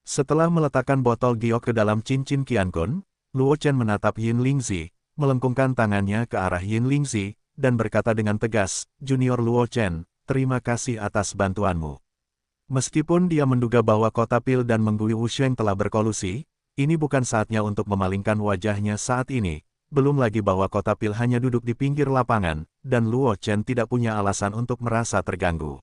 Setelah meletakkan botol giok ke dalam cincin Qiankun, Luo Chen menatap Yin Lingzi, melengkungkan tangannya ke arah Yin Lingzi, dan berkata dengan tegas, "Junior Luo Chen, terima kasih atas bantuanmu." Meskipun dia menduga bahwa Kota Pil dan Menggui Wusheng telah berkolusi, ini bukan saatnya untuk memalingkan wajahnya saat ini, belum lagi bahwa Kota Pil hanya duduk di pinggir lapangan, dan Luo Chen tidak punya alasan untuk merasa terganggu.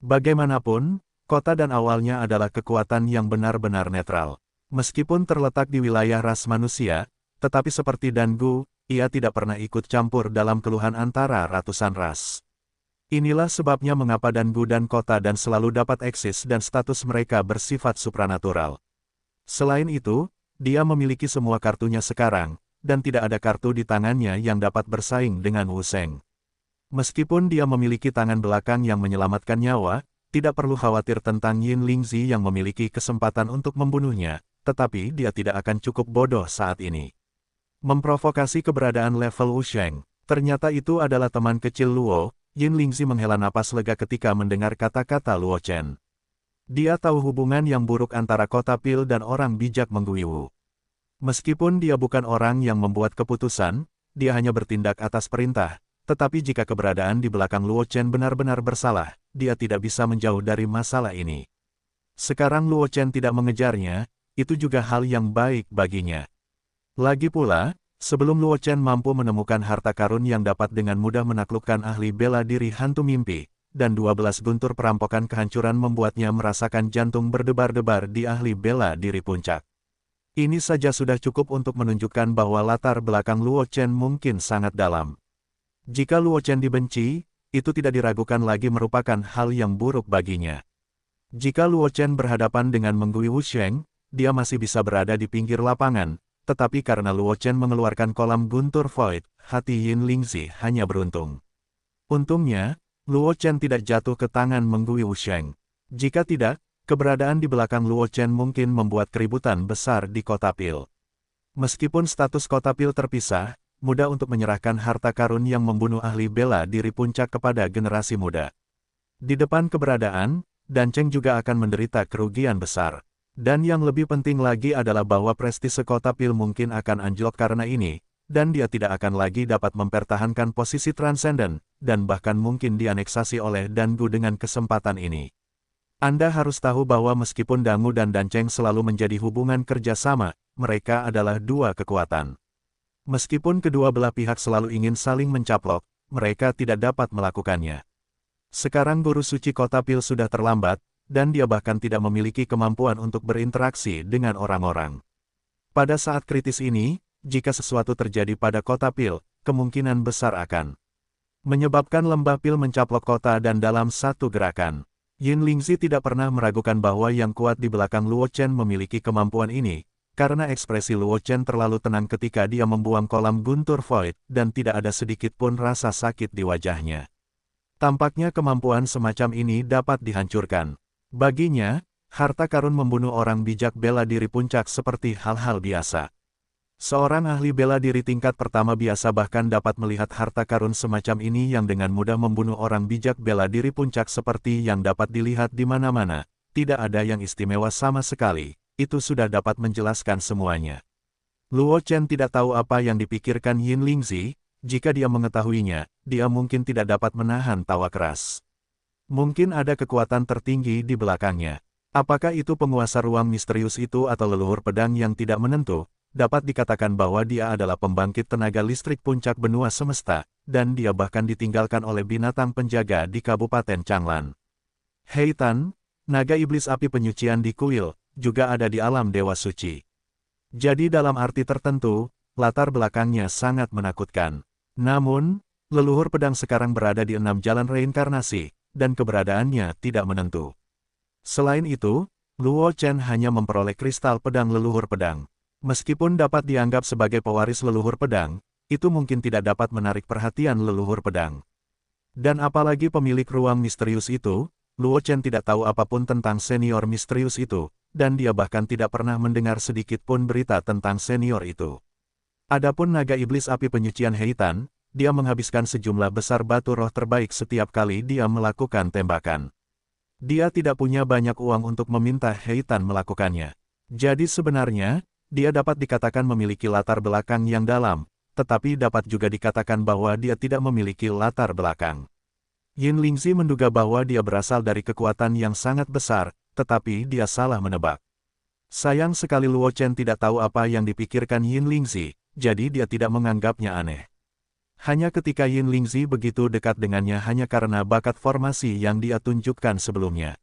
Bagaimanapun, kota dan awalnya adalah kekuatan yang benar-benar netral. Meskipun terletak di wilayah ras manusia, tetapi seperti Dan Gu, ia tidak pernah ikut campur dalam keluhan antara ratusan ras. Inilah sebabnya mengapa Dan Gu dan kota dan selalu dapat eksis dan status mereka bersifat supranatural. Selain itu, dia memiliki semua kartunya sekarang, dan tidak ada kartu di tangannya yang dapat bersaing dengan Wu Sheng. Meskipun dia memiliki tangan belakang yang menyelamatkan nyawa, tidak perlu khawatir tentang Yin Lingzi yang memiliki kesempatan untuk membunuhnya, tetapi dia tidak akan cukup bodoh saat ini. Memprovokasi keberadaan level Wu Sheng, ternyata itu adalah teman kecil Luo. Yin Lingzi menghela napas lega ketika mendengar kata-kata Luo Chen. Dia tahu hubungan yang buruk antara Kota Pil dan orang bijak Menggui Wu. Meskipun dia bukan orang yang membuat keputusan, dia hanya bertindak atas perintah, tetapi jika keberadaan di belakang Luo Chen benar-benar bersalah, dia tidak bisa menjauh dari masalah ini. Sekarang Luo Chen tidak mengejarnya, itu juga hal yang baik baginya. Lagi pula, sebelum Luo Chen mampu menemukan harta karun yang dapat dengan mudah menaklukkan ahli bela diri hantu mimpi, dan 12 guntur perampokan kehancuran membuatnya merasakan jantung berdebar-debar di ahli bela diri puncak. Ini saja sudah cukup untuk menunjukkan bahwa latar belakang Luo Chen mungkin sangat dalam. Jika Luo Chen dibenci, itu tidak diragukan lagi merupakan hal yang buruk baginya. Jika Luo Chen berhadapan dengan Menggui Wusheng, dia masih bisa berada di pinggir lapangan, tetapi karena Luo Chen mengeluarkan kolam guntur void, hati Yin Lingzi hanya beruntung. Untungnya, Luo Chen tidak jatuh ke tangan Menggui Wusheng. Jika tidak, keberadaan di belakang Luo Chen mungkin membuat keributan besar di Kota Pil. Meskipun status Kota Pil terpisah, mudah untuk menyerahkan harta karun yang membunuh ahli bela diri puncak kepada generasi muda. Di depan keberadaan, Dan Cheng juga akan menderita kerugian besar. Dan yang lebih penting lagi adalah bahwa prestise Kota Pil mungkin akan anjlok karena ini, dan dia tidak akan lagi dapat mempertahankan posisi transenden, dan bahkan mungkin dianeksasi oleh Dan Gu dengan kesempatan ini. Anda harus tahu bahwa meskipun Dangu dan Dan Cheng selalu menjadi hubungan kerjasama, mereka adalah dua kekuatan. Meskipun kedua belah pihak selalu ingin saling mencaplok, mereka tidak dapat melakukannya. Sekarang guru suci Kota Pil sudah terlambat, dan dia bahkan tidak memiliki kemampuan untuk berinteraksi dengan orang-orang. Pada saat kritis ini, jika sesuatu terjadi pada Kota Pil, kemungkinan besar akan menyebabkan lembah Pil mencaplok kota dan dalam satu gerakan. Yin Lingzi tidak pernah meragukan bahwa yang kuat di belakang Luo Chen memiliki kemampuan ini, karena ekspresi Luo Chen terlalu tenang ketika dia membuang kolam guntur void, dan tidak ada sedikit pun rasa sakit di wajahnya. Tampaknya kemampuan semacam ini dapat dihancurkan. Baginya, harta karun membunuh orang bijak bela diri puncak seperti hal-hal biasa. Seorang ahli bela diri tingkat pertama biasa bahkan dapat melihat harta karun semacam ini yang dengan mudah membunuh orang bijak bela diri puncak seperti yang dapat dilihat di mana-mana. Tidak ada yang istimewa sama sekali, itu sudah dapat menjelaskan semuanya. Luo Chen tidak tahu apa yang dipikirkan Yin Lingzi, jika dia mengetahuinya, dia mungkin tidak dapat menahan tawa keras. Mungkin ada kekuatan tertinggi di belakangnya. Apakah itu penguasa ruang misterius itu atau leluhur pedang yang tidak menentu, dapat dikatakan bahwa dia adalah pembangkit tenaga listrik puncak benua semesta, dan dia bahkan ditinggalkan oleh binatang penjaga di Kabupaten Changlan. Heitan, naga iblis api penyucian di kuil, juga ada di alam dewa suci. Jadi dalam arti tertentu, latar belakangnya sangat menakutkan. Namun, leluhur pedang sekarang berada di 6 jalan reinkarnasi, dan keberadaannya tidak menentu. Selain itu, Luo Chen hanya memperoleh kristal pedang leluhur pedang. Meskipun dapat dianggap sebagai pewaris leluhur pedang, itu mungkin tidak dapat menarik perhatian leluhur pedang. Dan apalagi pemilik ruang misterius itu, Luo Chen tidak tahu apapun tentang senior misterius itu, dan dia bahkan tidak pernah mendengar sedikit pun berita tentang senior itu. Adapun naga iblis api penyucian Heitan, dia menghabiskan sejumlah besar batu roh terbaik setiap kali dia melakukan tembakan. Dia tidak punya banyak uang untuk meminta Heitan melakukannya. Jadi sebenarnya, dia dapat dikatakan memiliki latar belakang yang dalam, tetapi dapat juga dikatakan bahwa dia tidak memiliki latar belakang. Yin Lingzi menduga bahwa dia berasal dari kekuatan yang sangat besar, tetapi dia salah menebak. Sayang sekali Luo Chen tidak tahu apa yang dipikirkan Yin Lingzi, jadi dia tidak menganggapnya aneh. Hanya ketika Yin Lingzi begitu dekat dengannya hanya karena bakat formasi yang dia tunjukkan sebelumnya.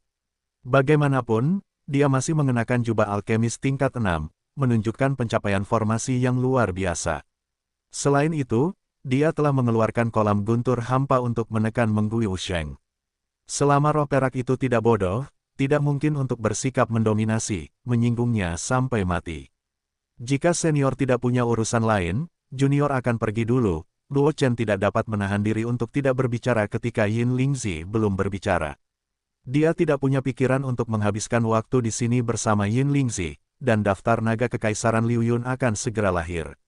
Bagaimanapun, dia masih mengenakan jubah alkemis tingkat 6, menunjukkan pencapaian formasi yang luar biasa. Selain itu, dia telah mengeluarkan kolam guntur hampa untuk menekan Menggu Wusheng. Selama roh perak itu tidak bodoh, tidak mungkin untuk bersikap mendominasi, menyinggungnya sampai mati. Jika senior tidak punya urusan lain, junior akan pergi dulu. Luo Chen tidak dapat menahan diri untuk tidak berbicara ketika Yin Lingzi belum berbicara. Dia tidak punya pikiran untuk menghabiskan waktu di sini bersama Yin Lingzi, dan daftar naga kekaisaran Liu Yun akan segera lahir.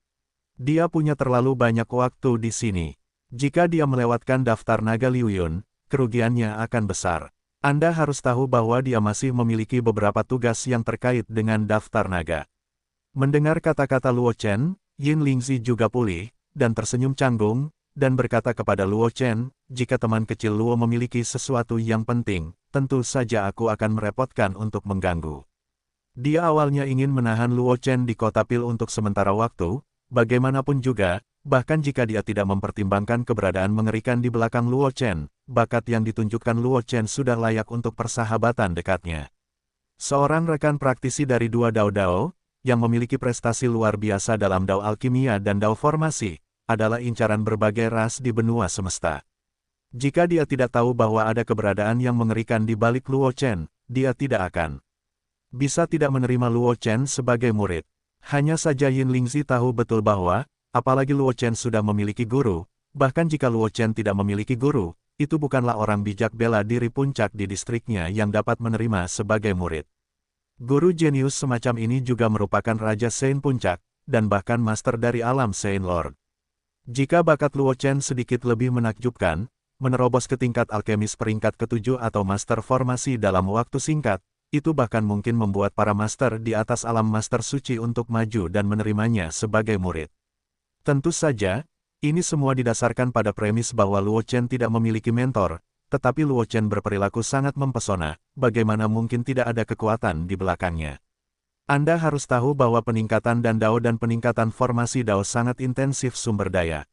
Dia punya terlalu banyak waktu di sini. Jika dia melewatkan daftar naga Liu Yun, kerugiannya akan besar. Anda harus tahu bahwa dia masih memiliki beberapa tugas yang terkait dengan daftar naga. Mendengar kata-kata Luo Chen, Yin Lingzi juga pulih, dan tersenyum canggung, dan berkata kepada Luo Chen, jika teman kecil Luo memiliki sesuatu yang penting, tentu saja aku akan merepotkan untuk mengganggu. Dia awalnya ingin menahan Luo Chen di kota Pil untuk sementara waktu, bagaimanapun juga, bahkan jika dia tidak mempertimbangkan keberadaan mengerikan di belakang Luo Chen, bakat yang ditunjukkan Luo Chen sudah layak untuk persahabatan dekatnya. Seorang rekan praktisi dari dua Dao-Dao, yang memiliki prestasi luar biasa dalam Dao Alkimia dan Dao Formasi, adalah incaran berbagai ras di benua semesta. Jika dia tidak tahu bahwa ada keberadaan yang mengerikan di balik Luo Chen, dia tidak akan bisa tidak menerima Luo Chen sebagai murid. Hanya saja Yin Lingzi tahu betul bahwa, apalagi Luo Chen sudah memiliki guru, bahkan jika Luo Chen tidak memiliki guru, itu bukanlah orang bijak bela diri puncak di distriknya yang dapat menerima sebagai murid. Guru jenius semacam ini juga merupakan Raja Sein Puncak, dan bahkan master dari alam Sein Lord. Jika bakat Luo Chen sedikit lebih menakjubkan, menerobos ke tingkat alkemis peringkat ke-7 atau master formasi dalam waktu singkat, itu bahkan mungkin membuat para master di atas alam master suci untuk maju dan menerimanya sebagai murid. Tentu saja, ini semua didasarkan pada premis bahwa Luo Chen tidak memiliki mentor, tetapi Luo Chen berperilaku sangat mempesona, bagaimana mungkin tidak ada kekuatan di belakangnya. Anda harus tahu bahwa peningkatan Dao dan peningkatan formasi Dao sangat intensif sumber daya.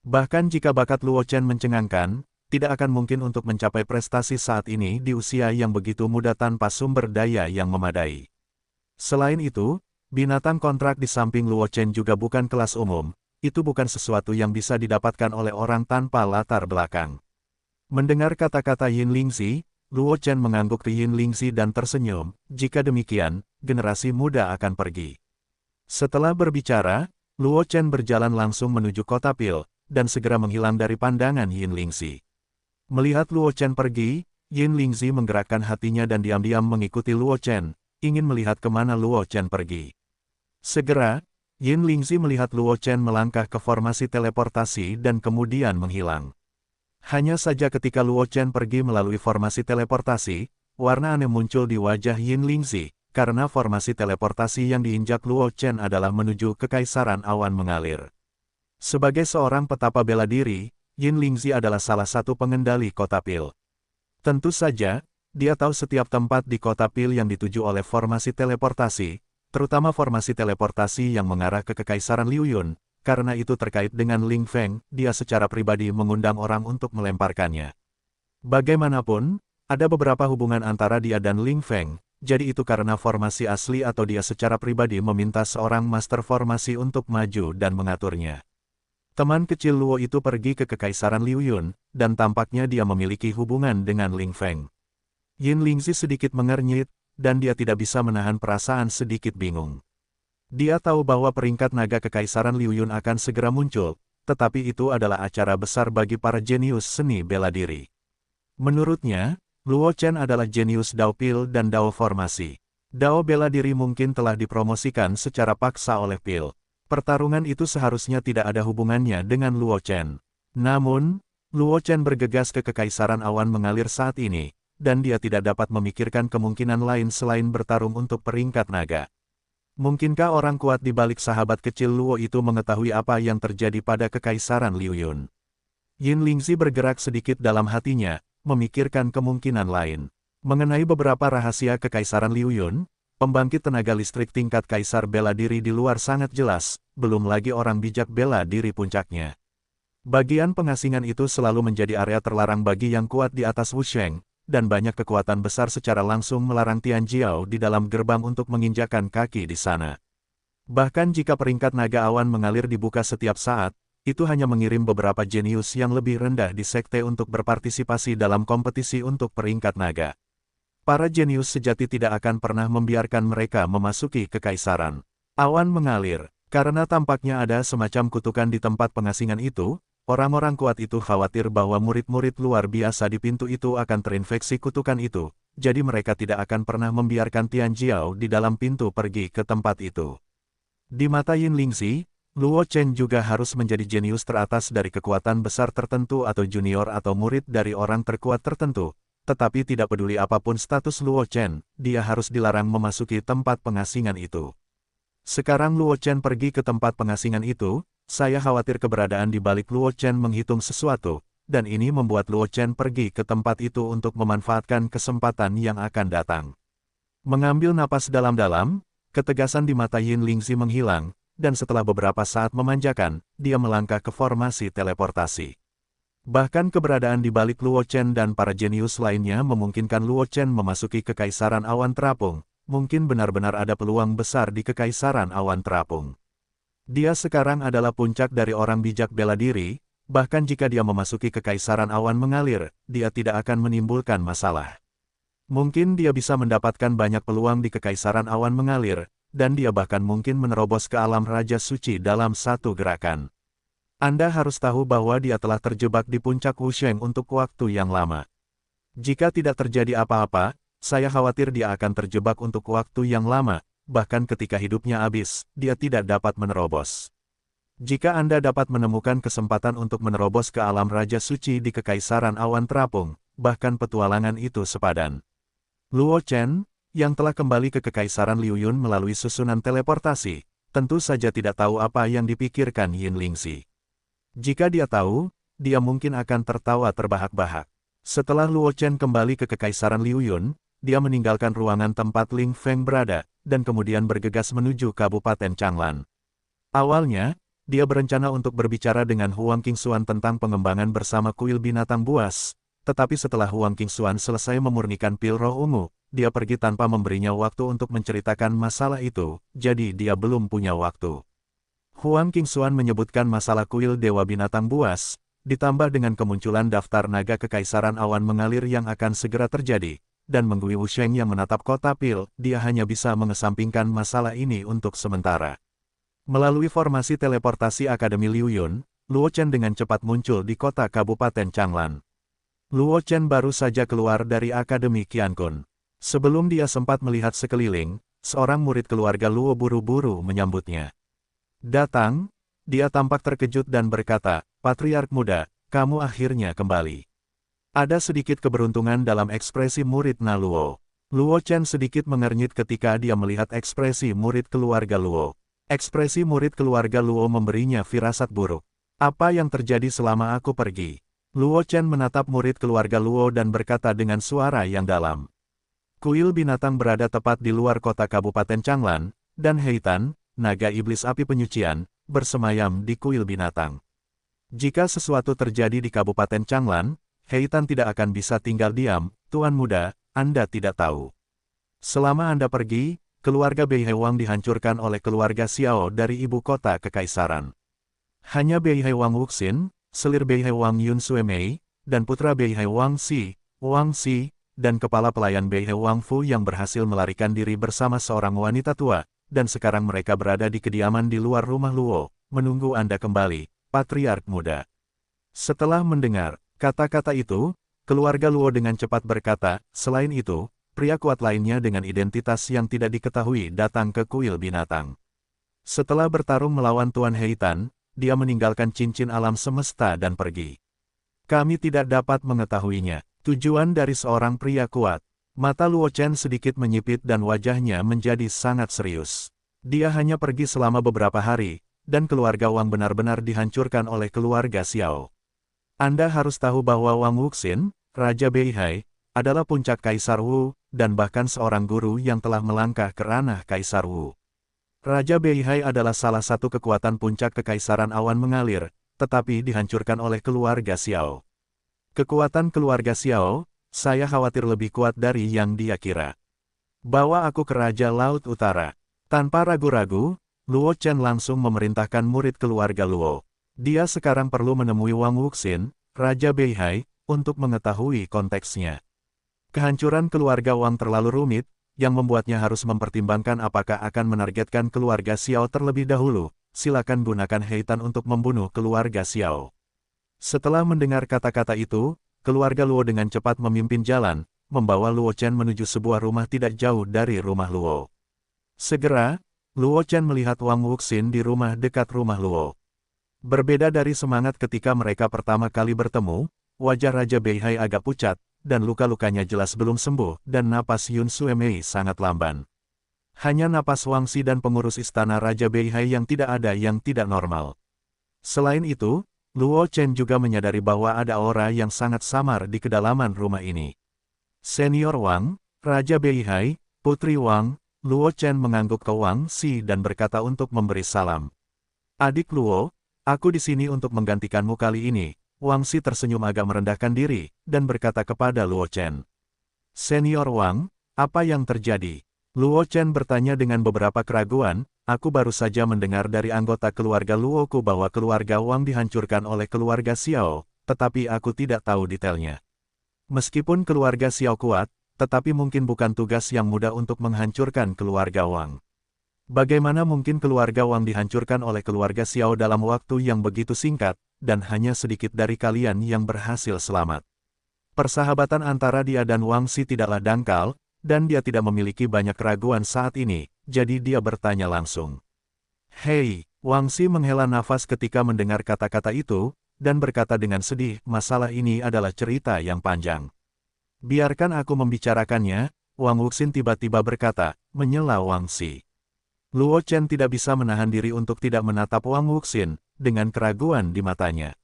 Bahkan jika bakat Luo Chen mencengangkan, tidak akan mungkin untuk mencapai prestasi saat ini di usia yang begitu muda tanpa sumber daya yang memadai. Selain itu, binatang kontrak di samping Luo Chen juga bukan kelas umum, itu bukan sesuatu yang bisa didapatkan oleh orang tanpa latar belakang. Mendengar kata-kata Yin Lingzi, Luo Chen mengangguk ke Yin Lingzi dan tersenyum, jika demikian, generasi muda akan pergi. Setelah berbicara, Luo Chen berjalan langsung menuju kota Pil, dan segera menghilang dari pandangan Yin Lingzi. Melihat Luo Chen pergi, Yin Lingzi menggerakkan hatinya dan diam-diam mengikuti Luo Chen, ingin melihat kemana Luo Chen pergi. Segera, Yin Lingzi melihat Luo Chen melangkah ke formasi teleportasi dan kemudian menghilang. Hanya saja ketika Luo Chen pergi melalui formasi teleportasi, warna aneh muncul di wajah Yin Lingzi, karena formasi teleportasi yang diinjak Luo Chen adalah menuju kekaisaran awan mengalir. Sebagai seorang petapa bela diri, Yin Lingzi adalah salah satu pengendali kota Pil. Tentu saja, Dia tahu setiap tempat di kota Pil yang dituju oleh formasi teleportasi, terutama formasi teleportasi yang mengarah ke Kekaisaran Liu Yun. Karena itu terkait dengan Ling Feng, dia secara pribadi mengundang orang untuk melemparkannya. Bagaimanapun, ada beberapa hubungan antara dia dan Ling Feng, jadi itu karena formasi asli atau dia secara pribadi meminta seorang master formasi untuk maju dan mengaturnya. Teman kecil Luo itu pergi ke Kekaisaran Liu Yun, dan tampaknya dia memiliki hubungan dengan Ling Feng. Yin Lingzi sedikit mengernyit, dan dia tidak bisa menahan perasaan sedikit bingung. Dia tahu bahwa peringkat naga Kekaisaran Liu Yun akan segera muncul, tetapi itu adalah acara besar bagi para jenius seni bela diri. Menurutnya, Luo Chen adalah jenius Dao Pil dan Dao Formasi. Dao bela diri mungkin telah dipromosikan secara paksa oleh Pil. Pertarungan itu seharusnya tidak ada hubungannya dengan Luo Chen. Namun, Luo Chen bergegas ke Kekaisaran Awan mengalir saat ini, dan dia tidak dapat memikirkan kemungkinan lain selain bertarung untuk peringkat naga. Mungkinkah orang kuat di balik sahabat kecil Luo itu mengetahui apa yang terjadi pada Kekaisaran Liu Yun? Yin Lingzi bergerak sedikit dalam hatinya, memikirkan kemungkinan lain. Mengenai beberapa rahasia Kekaisaran Liu Yun, pembangkit tenaga listrik tingkat kaisar bela diri di luar sangat jelas, belum lagi orang bijak bela diri puncaknya. Bagian pengasingan itu selalu menjadi area terlarang bagi yang kuat di atas Wusheng, dan banyak kekuatan besar secara langsung melarang Tian Jiao di dalam gerbang untuk menginjakan kaki di sana. Bahkan jika peringkat naga awan mengalir dibuka setiap saat, itu hanya mengirim beberapa jenius yang lebih rendah di sekte untuk berpartisipasi dalam kompetisi untuk peringkat naga. Para jenius sejati tidak akan pernah membiarkan mereka memasuki Kekaisaran Awan mengalir. Karena tampaknya ada semacam kutukan di tempat pengasingan itu, orang-orang kuat itu khawatir bahwa murid-murid luar biasa di pintu itu akan terinfeksi kutukan itu, jadi mereka tidak akan pernah membiarkan Tian Jiao di dalam pintu pergi ke tempat itu. Di mata Yin Lingzi, Luo Chen juga harus menjadi jenius teratas dari kekuatan besar tertentu atau junior atau murid dari orang terkuat tertentu. Tetapi tidak peduli apapun status Luo Chen, dia harus dilarang memasuki tempat pengasingan itu. Sekarang Luo Chen pergi ke tempat pengasingan itu, saya khawatir keberadaan di balik Luo Chen menghitung sesuatu, dan ini membuat Luo Chen pergi ke tempat itu untuk memanfaatkan kesempatan yang akan datang. Mengambil napas dalam-dalam, ketegasan di mata Yin Lingzi menghilang, dan setelah beberapa saat memanjakan, dia melangkah ke formasi teleportasi. Bahkan keberadaan di balik Luo Chen dan para jenius lainnya memungkinkan Luo Chen memasuki Kekaisaran Awan Terapung. Mungkin benar-benar ada peluang besar di Kekaisaran Awan Terapung. Dia sekarang adalah puncak dari orang bijak bela diri, bahkan jika dia memasuki Kekaisaran Awan mengalir, dia tidak akan menimbulkan masalah. Mungkin dia bisa mendapatkan banyak peluang di Kekaisaran Awan mengalir, dan dia bahkan mungkin menerobos ke alam Raja Suci dalam satu gerakan. Anda harus tahu bahwa dia telah terjebak di puncak Wusheng untuk waktu yang lama. Jika tidak terjadi apa-apa, saya khawatir dia akan terjebak untuk waktu yang lama, bahkan ketika hidupnya habis, dia tidak dapat menerobos. Jika Anda dapat menemukan kesempatan untuk menerobos ke alam Raja Suci di Kekaisaran Awan Terapung, bahkan petualangan itu sepadan. Luo Chen, yang telah kembali ke Kekaisaran Liu Yun melalui susunan teleportasi, tentu saja tidak tahu apa yang dipikirkan Yin Lingzi. Jika dia tahu, dia mungkin akan tertawa terbahak-bahak. Setelah Luo Chen kembali ke Kekaisaran Liu Yun, dia meninggalkan ruangan tempat Ling Feng berada, dan kemudian bergegas menuju Kabupaten Changlan. Awalnya, dia berencana untuk berbicara dengan Huang Qingxuan tentang pengembangan bersama kuil binatang buas, tetapi setelah Huang Qingxuan selesai memurnikan pil roh ungu, dia pergi tanpa memberinya waktu untuk menceritakan masalah itu, jadi dia belum punya waktu. Huang Qingxuan menyebutkan masalah kuil Dewa Binatang Buas, ditambah dengan kemunculan daftar naga Kekaisaran Awan mengalir yang akan segera terjadi, dan menggui Wusheng yang menatap kota Pil, dia hanya bisa mengesampingkan masalah ini untuk sementara. Melalui formasi teleportasi Akademi Liu Yun, Luo Chen dengan cepat muncul di kota Kabupaten Changlan. Luo Chen baru saja keluar dari Akademi Qiankun. Sebelum dia sempat melihat sekeliling, seorang murid keluarga Luo buru-buru menyambutnya. Datang, dia tampak terkejut dan berkata, "Patriark muda, kamu akhirnya kembali." Ada sedikit keberuntungan dalam ekspresi murid Luo. Luo Chen sedikit mengernyit ketika dia melihat ekspresi murid keluarga Luo. Ekspresi murid keluarga Luo memberinya firasat buruk. "Apa yang terjadi selama aku pergi?" Luo Chen menatap murid keluarga Luo dan berkata dengan suara yang dalam. Kuil binatang berada tepat di luar kota Kabupaten Changlan, dan Heitan, naga iblis api penyucian, bersemayam di kuil binatang. Jika sesuatu terjadi di Kabupaten Changlan, Heitan tidak akan bisa tinggal diam. Tuan muda, Anda tidak tahu. Selama Anda pergi, keluarga Bei Hewang dihancurkan oleh keluarga Xiao dari ibu kota kekaisaran. Hanya Bei Hewang Wuxin, selir Bei Hewang Yun Suemei, dan putra Bei Hewang Si, Wang Si, dan kepala pelayan Bei Hewang Fu yang berhasil melarikan diri bersama seorang wanita tua, dan sekarang mereka berada di kediaman di luar rumah Luo, menunggu Anda kembali, Patriark Muda. Setelah mendengar kata-kata itu, keluarga Luo dengan cepat berkata, selain itu, pria kuat lainnya dengan identitas yang tidak diketahui datang ke kuil binatang. Setelah bertarung melawan Tuan Heitan, dia meninggalkan cincin alam semesta dan pergi. Kami tidak dapat mengetahuinya. Tujuan dari seorang pria kuat. Mata Luo Chen sedikit menyipit dan wajahnya menjadi sangat serius. Dia hanya pergi selama beberapa hari, dan keluarga Wang benar-benar dihancurkan oleh keluarga Xiao. Anda harus tahu bahwa Wang Wuxin, Raja Beihai, adalah puncak Kaisar Wu, dan bahkan seorang guru yang telah melangkah ke ranah Kaisar Wu. Raja Beihai adalah salah satu kekuatan puncak kekaisaran awan mengalir, tetapi dihancurkan oleh keluarga Xiao. Kekuatan keluarga Xiao, saya khawatir lebih kuat dari yang dia kira. Bawa aku ke Raja Laut Utara. Tanpa ragu-ragu, Luo Chen langsung memerintahkan murid keluarga Luo. Dia sekarang perlu menemui Wang Wuxin, Raja Beihai, untuk mengetahui konteksnya. Kehancuran keluarga Wang terlalu rumit, yang membuatnya harus mempertimbangkan apakah akan menargetkan keluarga Xiao terlebih dahulu. Silakan gunakan Heitan untuk membunuh keluarga Xiao. Setelah mendengar kata-kata itu, keluarga Luo dengan cepat memimpin jalan, membawa Luo Chen menuju sebuah rumah tidak jauh dari rumah Luo. Segera, Luo Chen melihat Wang Wuxin di rumah dekat rumah Luo. Berbeda dari semangat ketika mereka pertama kali bertemu, wajah Raja Beihai agak pucat, dan luka-lukanya jelas belum sembuh, dan napas Yun Suemei sangat lamban. Hanya napas Wang Si dan pengurus istana Raja Beihai yang tidak ada yang tidak normal. Selain itu, Luo Chen juga menyadari bahwa ada aura yang sangat samar di kedalaman rumah ini. Senior Wang, Raja Beihai, Putri Wang, Luo Chen mengangguk ke Wang Si dan berkata untuk memberi salam. Adik Luo, aku di sini untuk menggantikanmu kali ini. Wang Si tersenyum agak merendahkan diri, dan berkata kepada Luo Chen. Senior Wang, apa yang terjadi? Luo Chen bertanya dengan beberapa keraguan, aku baru saja mendengar dari anggota keluarga Luoku bahwa keluarga Wang dihancurkan oleh keluarga Xiao, tetapi aku tidak tahu detailnya. Meskipun keluarga Xiao kuat, tetapi mungkin bukan tugas yang mudah untuk menghancurkan keluarga Wang. Bagaimana mungkin keluarga Wang dihancurkan oleh keluarga Xiao dalam waktu yang begitu singkat, dan hanya sedikit dari kalian yang berhasil selamat? Persahabatan antara dia dan Wang Si tidaklah dangkal, dan dia tidak memiliki banyak keraguan saat ini, jadi dia bertanya langsung. Hei, Wang Si menghela nafas ketika mendengar kata-kata itu, dan berkata dengan sedih, masalah ini adalah cerita yang panjang. Biarkan aku membicarakannya, Wang Wuxin tiba-tiba berkata, menyela Wang Si. Luo Chen tidak bisa menahan diri untuk tidak menatap Wang Wuxin, dengan keraguan di matanya.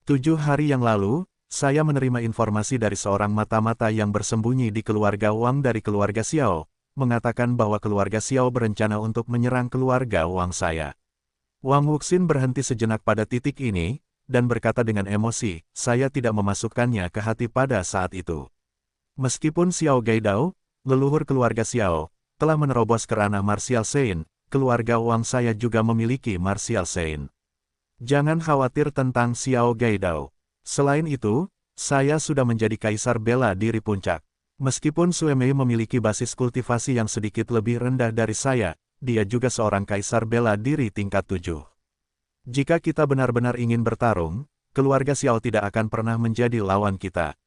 7 hari yang lalu, saya menerima informasi dari seorang mata-mata yang bersembunyi di keluarga Wang dari keluarga Xiao, mengatakan bahwa keluarga Xiao berencana untuk menyerang keluarga Wang saya. Wang Wuxin berhenti sejenak pada titik ini, dan berkata dengan emosi, saya tidak memasukkannya ke hati pada saat itu. Meskipun Xiao Gaidao, leluhur keluarga Xiao, telah menerobos ke ranah Martial Saint, keluarga Wang saya juga memiliki Martial Saint. Jangan khawatir tentang Xiao Gaidao. Selain itu, saya sudah menjadi kaisar bela diri puncak. Meskipun Suemei memiliki basis kultivasi yang sedikit lebih rendah dari saya, dia juga seorang kaisar bela diri tingkat 7. Jika kita benar-benar ingin bertarung, keluarga Xiao tidak akan pernah menjadi lawan kita.